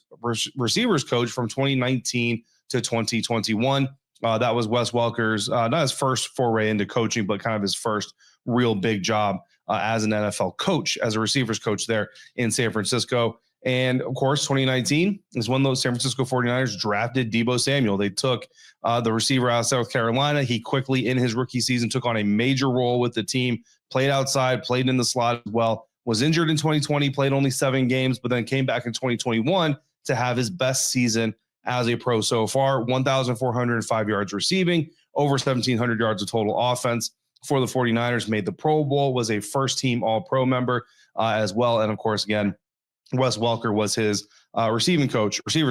receivers coach from 2019 to 2021. That was Wes Welker's, not his first foray into coaching, but kind of his first real big job as an NFL coach, as a receivers coach there in San Francisco. And of course, 2019 is when those San Francisco 49ers drafted Deebo Samuel. They took the receiver out of South Carolina. He quickly, in his rookie season, took on a major role with the team, played outside, played in the slot as well, was injured in 2020, played only 7 games, but then came back in 2021 to have his best season as a pro so far. 1,405 yards receiving, over 1,700 yards of total offense for the 49ers, made the Pro Bowl, was a first-team All-Pro member as well. And, of course, again, Wes Welker was his receivers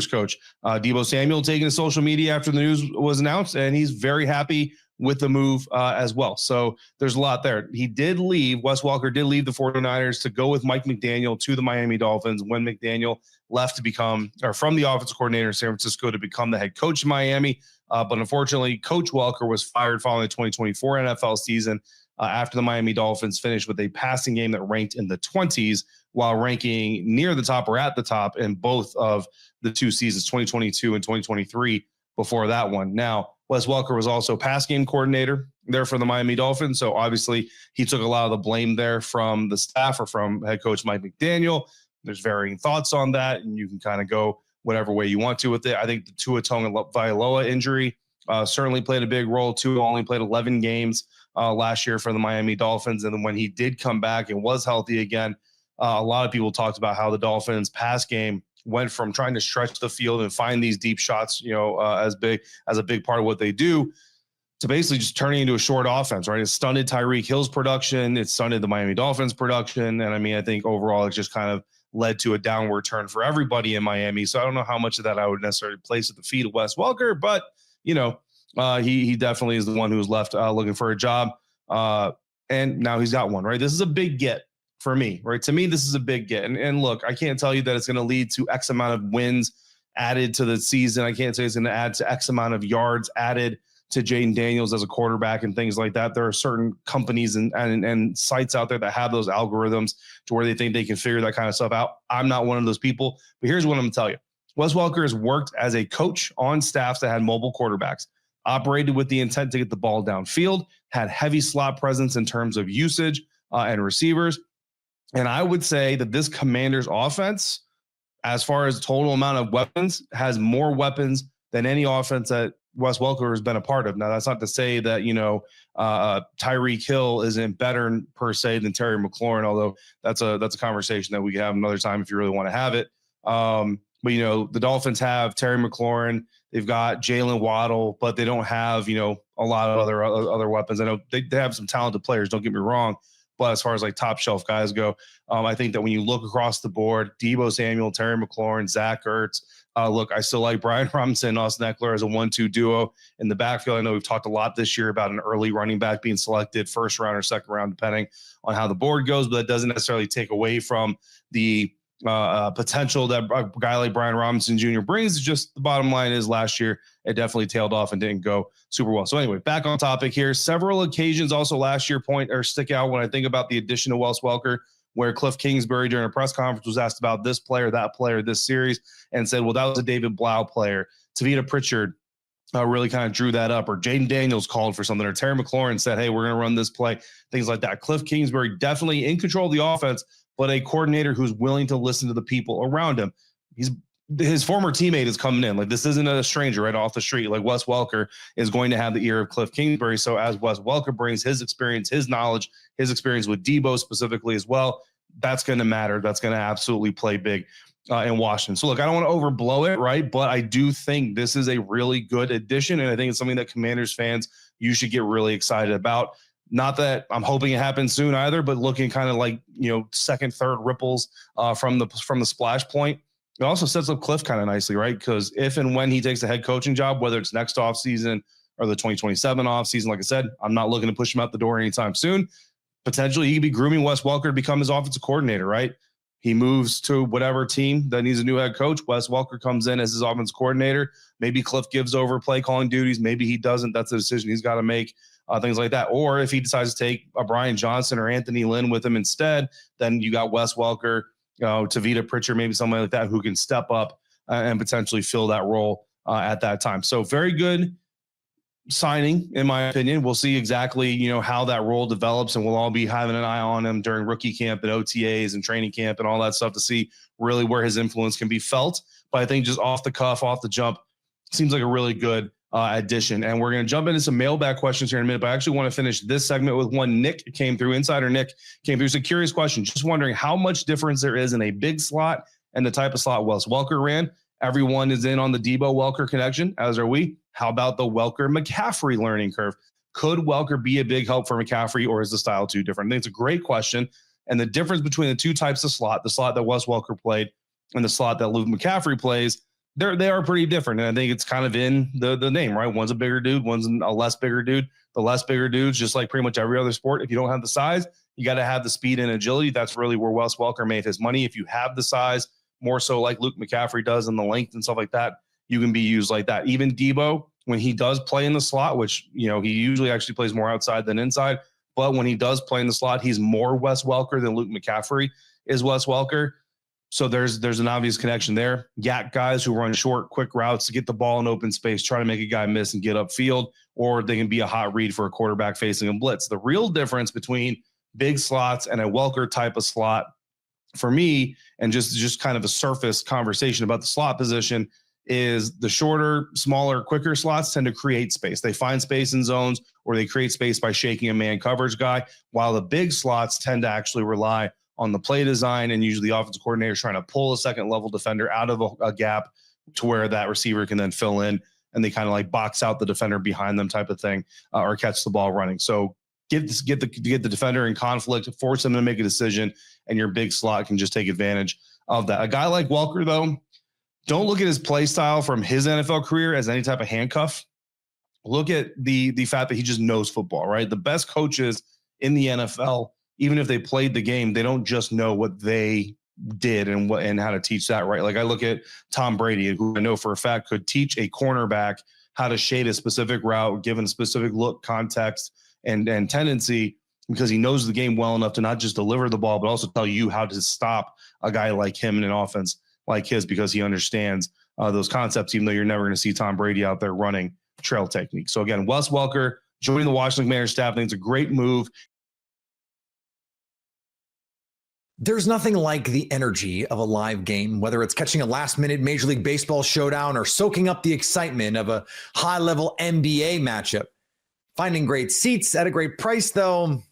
coach. Deebo Samuel taking to social media after the news was announced, and he's very happy with the move as well. So there's a lot there. Wes Welker did leave the 49ers to go with Mike McDaniel to the Miami Dolphins when McDaniel left from the offensive coordinator in San Francisco to become the head coach in Miami. But unfortunately, Coach Welker was fired following the 2024 NFL season after the Miami Dolphins finished with a passing game that ranked in the 20s while ranking near the top or at the top in both of the two seasons, 2022 and 2023 before that one. Now, Wes Welker was also pass game coordinator there for the Miami Dolphins. So obviously he took a lot of the blame there from the staff or from head coach Mike McDaniel. There's varying thoughts on that, and you can kind of go whatever way you want to with it. I think the Tua Tagovailoa injury certainly played a big role. Tua only played 11 games last year for the Miami Dolphins. And then when he did come back and was healthy again, a lot of people talked about how the Dolphins pass game went from trying to stretch the field and find these deep shots, as a big part of what they do, to basically just turning into a short offense, right? It stunted Tyreek Hill's production. It stunted the Miami Dolphins production. And I think overall it just kind of led to a downward turn for everybody in Miami. So I don't know how much of that I would necessarily place at the feet of Wes Welker, but he definitely is the one who was left looking for a job. And now he's got one, right? This is a big get for me, right? To me, this is a big get. And look, I can't tell you that it's going to lead to X amount of wins added to the season. I can't say it's going to add to X amount of yards added to Jaden Daniels as a quarterback and things like that. There are certain companies and sites out there that have those algorithms to where they think they can figure that kind of stuff out. I'm not one of those people, but here's what I'm going to tell you. Wes Welker has worked as a coach on staffs that had mobile quarterbacks, operated with the intent to get the ball downfield, had heavy slot presence in terms of usage and receivers. And I would say that this Commanders offense, as far as total amount of weapons, has more weapons than any offense that Wes Welker has been a part of. Now, that's not to say that, Tyreek Hill isn't better per se than Terry McLaurin, although that's a conversation that we can have another time if you really want to have it. But the Dolphins have Terry McLaurin, they've got Jalen Waddle, but they don't have, a lot of other weapons. I know they have some talented players, don't get me wrong, but as far as like top shelf guys go, I think that when you look across the board, Deebo Samuel, Terry McLaurin, Zach Ertz, look, I still like Brian Robinson, Austin Eckler as a 1-2 duo in the backfield. I know we've talked a lot this year about an early running back being selected first round or second round, depending on how the board goes, but that doesn't necessarily take away from the potential that a guy like Brian Robinson Jr. brings. Just the bottom line is last year it definitely tailed off and didn't go super well. So anyway, back on topic here. Several occasions also last year stick out when I think about the addition of Wes Welker, where Cliff Kingsbury during a press conference was asked about this player, that player, this series, and said, well, that was a David Blau player. Tavita Pritchard really kind of drew that up, or Jaden Daniels called for something, or Terry McLaurin said, hey, we're going to run this play, things like that. Cliff Kingsbury definitely in control of the offense, but a coordinator who's willing to listen to the people around him. His former teammate is coming in. Like, this isn't a stranger right off the street. Like, Wes Welker is going to have the ear of Cliff Kingsbury. So as Wes Welker brings his experience, his knowledge, his experience with Deebo specifically as well, that's going to matter. That's going to absolutely play big in Washington. So look, I don't want to overblow it, right? But I do think this is a really good addition. And I think it's something that Commanders fans, you should get really excited about. Not that I'm hoping it happens soon either, but looking kind of like, second, third ripples from the splash point. It also sets up Cliff kind of nicely, right? Because if and when he takes a head coaching job, whether it's next offseason or the 2027 offseason, like I said, I'm not looking to push him out the door anytime soon. Potentially, he could be grooming Wes Welker to become his offensive coordinator, right? He moves to whatever team that needs a new head coach. Wes Welker comes in as his offensive coordinator. Maybe Cliff gives over play calling duties. Maybe he doesn't. That's a decision he's got to make, things like that. Or if he decides to take a Brian Johnson or Anthony Lynn with him instead, then you got Wes Welker, Tavita Pritchard, maybe somebody like that who can step up and potentially fill that role at that time. So very good signing, in my opinion. We'll see exactly, how that role develops, and we'll all be having an eye on him during rookie camp and OTAs and training camp and all that stuff to see really where his influence can be felt. But I think just off the cuff, off the jump, seems like a really good addition. And we're going to jump into some mailbag questions here in a minute, but I actually want to finish this segment with one. Insider Nick came through. It's a curious question. Just wondering how much difference there is in a big slot and the type of slot Wes Welker ran. Everyone is in on the Deebo Welker connection, as are we. How about the Welker McCaffrey learning curve? Could Welker be a big help for McCaffrey, or is the style too different? I think it's a great question. And the difference between the two types of slot, the slot that Wes Welker played and the slot that Luke McCaffrey plays, they are pretty different. And I think it's kind of in the name, right? One's a bigger dude, one's a less bigger dude. The less bigger dudes, just like pretty much every other sport, if you don't have the size, you got to have the speed and agility. That's really where Wes Welker made his money. If you have the size, more so like Luke McCaffrey does, and the length and stuff like that, you can be used like that. Even Deebo, when he does play in the slot, which, he usually actually plays more outside than inside, but when he does play in the slot, he's more Wes Welker than Luke McCaffrey is Wes Welker. So there's an obvious connection there. Yak guys who run short, quick routes to get the ball in open space, try to make a guy miss and get upfield, or they can be a hot read for a quarterback facing a blitz. The real difference between big slots and a Welker type of slot for me, and just kind of a surface conversation about the slot position, is the shorter, smaller, quicker slots tend to create space. They find space in zones, or they create space by shaking a man coverage guy, while the big slots tend to actually rely on the play design, and usually the offensive coordinator is trying to pull a second level defender out of a gap to where that receiver can then fill in, and they kind of like box out the defender behind them type of thing, or catch the ball running. So get the defender in conflict, force them to make a decision, and your big slot can just take advantage of that. A guy like Welker, though, don't look at his play style from his NFL career as any type of handcuff. Look at the fact that he just knows football, right? The best coaches in the NFL, even if they played the game, they don't just know what they did and how to teach that, right? Like I look at Tom Brady, who I know for a fact could teach a cornerback how to shade a specific route, given a specific look, context, and tendency, because he knows the game well enough to not just deliver the ball, but also tell you how to stop a guy like him in an offense like his, because he understands those concepts, even though you're never going to see Tom Brady out there running trail technique. So again, Wes Welker joining the Washington Commanders staff, I think it's a great move.
There's nothing like the energy of a live game, whether it's catching a last-minute Major League Baseball showdown or soaking up the excitement of a high-level NBA matchup. Finding great seats at a great price, though,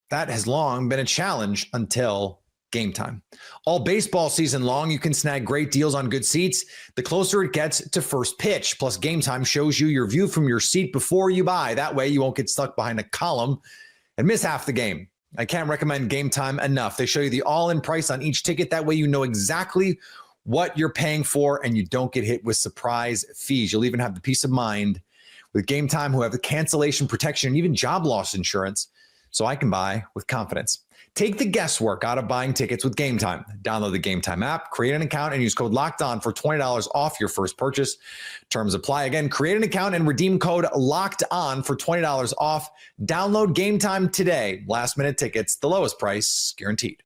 that has long been a challenge until Gametime. All baseball season long, you can snag great deals on good seats the closer it gets to first pitch. Plus, Gametime shows you your view from your seat before you buy. That way, you won't get stuck behind a column and miss half the game. I can't recommend Gametime enough. They show you the all-in price on each ticket. That way, you know exactly what you're paying for and you don't get hit with surprise fees. You'll even have the peace of mind with Gametime, who have the cancellation protection and even job loss insurance, so I can buy with confidence. Take the guesswork out of buying tickets with Gametime. Download the Gametime app, create an account, and use code LOCKEDON for $20 off your first purchase. Terms apply. Again, create an account and redeem code LOCKEDON for $20 off. Download Gametime today. Last-minute tickets, the lowest price guaranteed.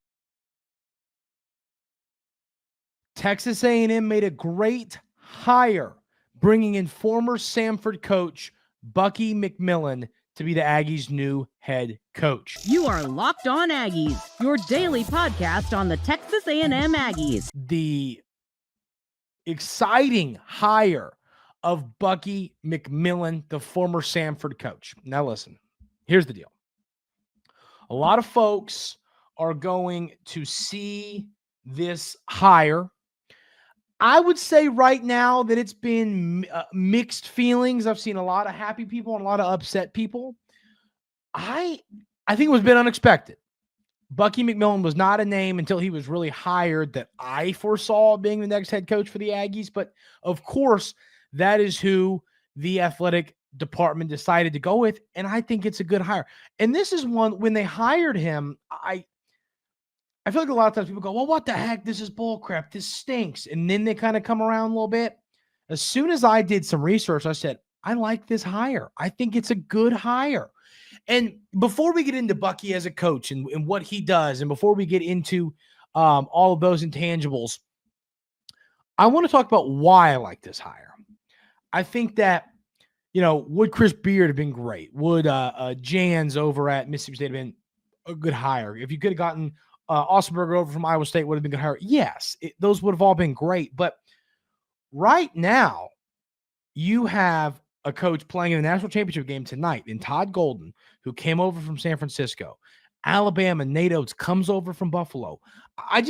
Texas A&M made a great hire, bringing in former Samford coach Bucky McMillan to be the Aggies' new head coach.
You are Locked On Aggies, your daily podcast on the Texas A&M Aggies.
The exciting hire of Bucky McMillan, the former Samford coach. Now listen, here's the deal. A lot of folks are going to see this hire. I would say right now that it's been mixed feelings. I've seen a lot of happy people and a lot of upset people. I think it was a bit unexpected. Bucky McMillan was not a name until he was really hired that I foresaw being the next head coach for the Aggies. But of course, that is who the athletic department decided to go with. And I think it's a good hire. And this is one, when they hired him, I feel like a lot of times people go, well, what the heck? This is bull crap. This stinks. And then they kind of come around a little bit. As soon as I did some research, I said, I like this hire. I think it's a good hire. And before we get into Bucky as a coach and what he does, and before we get into all of those intangibles, I want to talk about why I like this hire. I think that, would Chris Beard have been great? Would Jans over at Mississippi State have been a good hire? If you could have gotten Ossenberger over from Iowa State, would have been good hire. Yes, those would have all been great. But right now, you have a coach playing in the national championship game tonight in Todd Golden, who came over from San Francisco. Alabama, Nate Oates comes over from Buffalo. I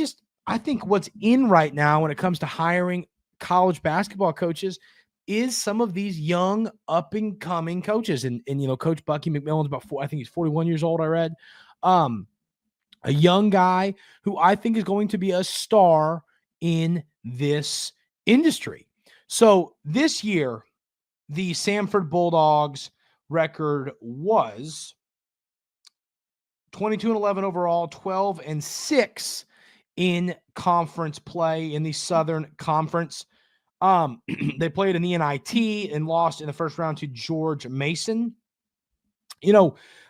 think what's in right now when it comes to hiring college basketball coaches is some of these young up-and-coming coaches. And Coach Bucky McMillan's I think he's 41 years old, I read. A young guy who I think is going to be a star in this industry. So this year, the Samford Bulldogs record was 22-11 overall, 12-6 in conference play in the Southern Conference. They played in the NIT and lost in the first round to George Mason.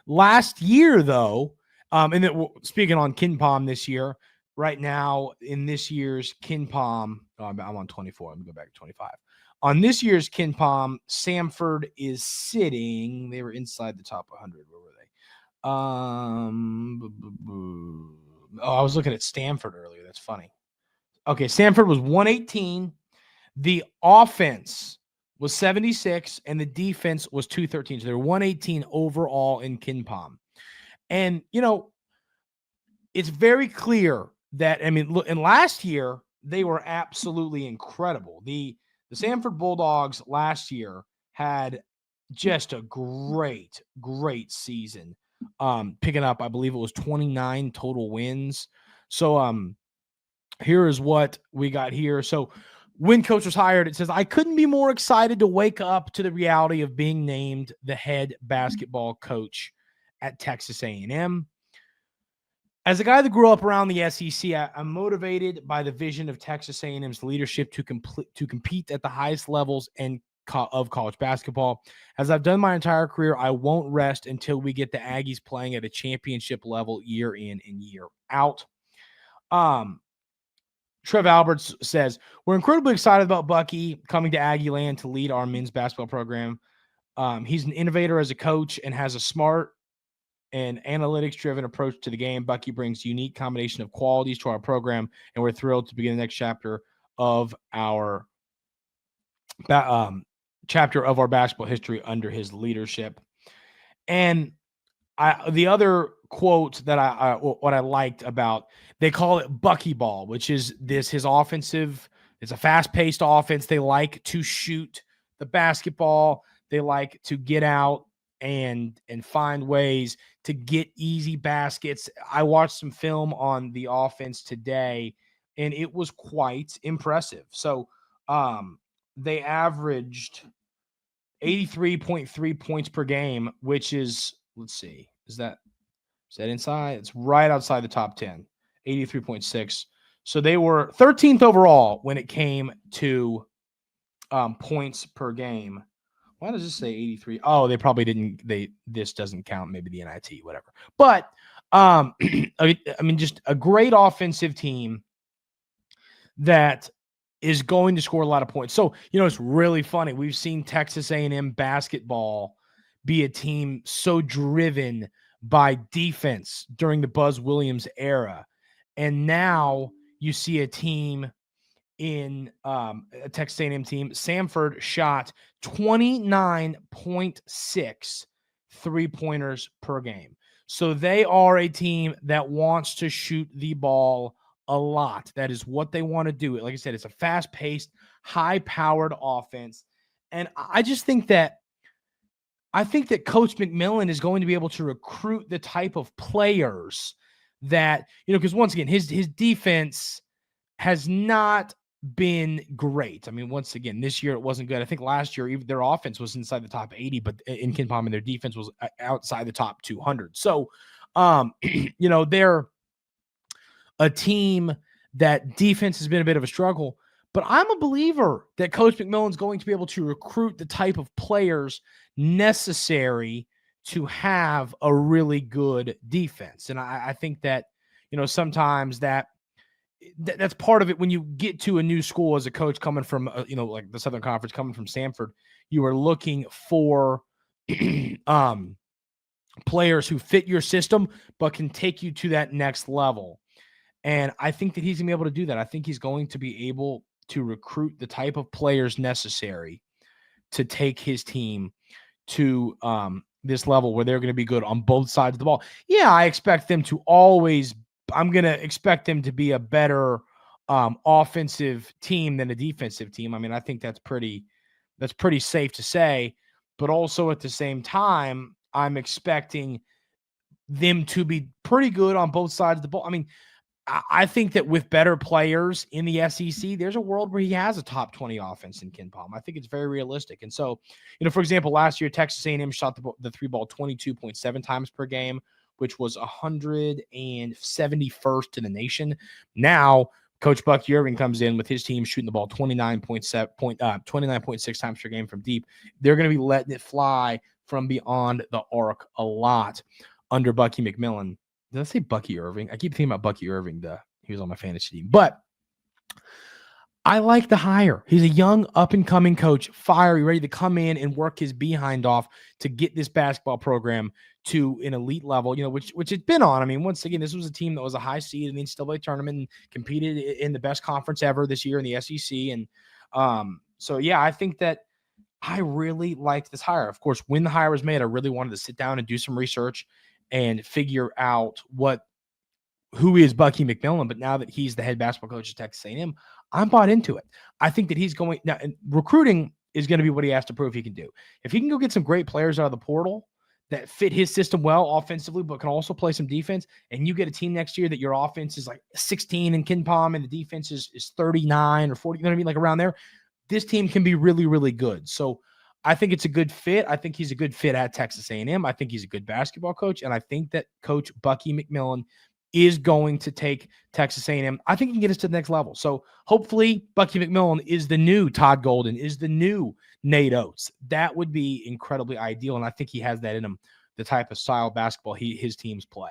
Last year, though, and then speaking on KenPom this year, right now in this year's KenPom, I'm on 24. Let me go back to 25. On this year's KenPom, Samford is sitting. They were inside the top 100. Where were they? I was looking at Stanford earlier. That's funny. Okay, Samford was 118. The offense was 76, and the defense was 213. So they're 118 overall in KenPom. And, it's very clear that, look, and last year, they were absolutely incredible. The Samford Bulldogs last year had just a great, great season, picking up, I believe it was 29 total wins. So here is what we got here. So when coach was hired, it says, I couldn't be more excited to wake up to the reality of being named the head basketball coach at Texas A&M. As a guy that grew up around the SEC, I'm motivated by the vision of Texas A&M's leadership to compete at the highest levels of college basketball. As I've done my entire career, I won't rest until we get the Aggies playing at a championship level year in and year out. Trev Alberts says, we're incredibly excited about Bucky coming to Aggie Land to lead our men's basketball program. He's an innovator as a coach and has a smart and analytics-driven approach to the game. Bucky brings a unique combination of qualities to our program, and we're thrilled to begin the next chapter of our basketball history under his leadership. And the other quote that what I liked about, they call it buckyball, which is his offensive. It's a fast-paced offense. They like to shoot the basketball. They like to get out and find ways to get easy baskets. I watched some film on the offense today, and it was quite impressive. So they averaged 83.3 points per game, which is, let's see, is that inside? It's right outside the top 10, 83.6. So they were 13th overall when it came to points per game. Why does this say 83? Oh, they probably didn't. This doesn't count. Maybe the NIT, whatever. But I mean, just a great offensive team that is going to score a lot of points. So, it's really funny. We've seen Texas A&M basketball be a team so driven by defense during the Buzz Williams era. And now you see a team in a Texas A&M team. Samford shot 29.6 3-pointers per game. So they are a team that wants to shoot the ball a lot. That is what they want to do. Like I said, it's a fast-paced, high-powered offense. And I think that Coach McMillan is going to be able to recruit the type of players that, because once again, his defense has not been great. I mean, once again, this year it wasn't good. I think last year even their offense was inside the top 80, but in KenPom, and their defense was outside the top 200. So, they're a team that defense has been a bit of a struggle. But I'm a believer that Coach McMillan's going to be able to recruit the type of players necessary to have a really good defense. And I think that, sometimes that's part of it. When you get to a new school as a coach coming from, like the Southern Conference, coming from Samford, you are looking for players who fit your system, but can take you to that next level. And I think that he's going to be able to do that. I think he's going to be able to recruit the type of players necessary to take his team to this level where they're going to be good on both sides of the ball. Yeah, I expect them to I'm going to expect them to be a better offensive team than a defensive team. I mean, I think that's pretty safe to say. But also at the same time, I'm expecting them to be pretty good on both sides of the ball. I mean, I think that with better players in the SEC, there's a world where he has a top 20 offense in KenPom. I think it's very realistic. And so, for example, last year, Texas A&M shot the three ball 22.7 times per game, which was 171st to the nation. Now, Coach Bucky Irving comes in with his team shooting the ball 29.6 times per game from deep. They're going to be letting it fly from beyond the arc a lot under Bucky McMillan. Did I say Bucky Irving? I keep thinking about Bucky Irving. He was on my fantasy team. But I like the hire. He's a young, up-and-coming coach, fiery, ready to come in and work his behind off to get this basketball program to an elite level, which it's been on. I mean, once again, this was a team that was a high seed in the NCAA tournament and competed in the best conference ever this year in the SEC. And so, yeah, I think that I really liked this hire. Of course, when the hire was made, I really wanted to sit down and do some research and figure out who is Bucky McMillan. But now that he's the head basketball coach at Texas A&M, I'm bought into it. I think that he's going now. Recruiting is going to be what he has to prove he can do. If he can go get some great players out of the portal that fit his system well offensively, but can also play some defense, and you get a team next year that your offense is like 16 in KenPom and the defense is 39 or 40, like around there, this team can be really, really good. So I think it's a good fit. I think he's a good fit at Texas A&M. I think he's a good basketball coach, and I think that Coach Bucky McMillan is going to take Texas A&M. I think he can get us to the next level. So hopefully Bucky McMillan is the new Todd Golden, is the new Nate Oates. That would be incredibly ideal, and I think he has that in him, the type of style of basketball his teams play.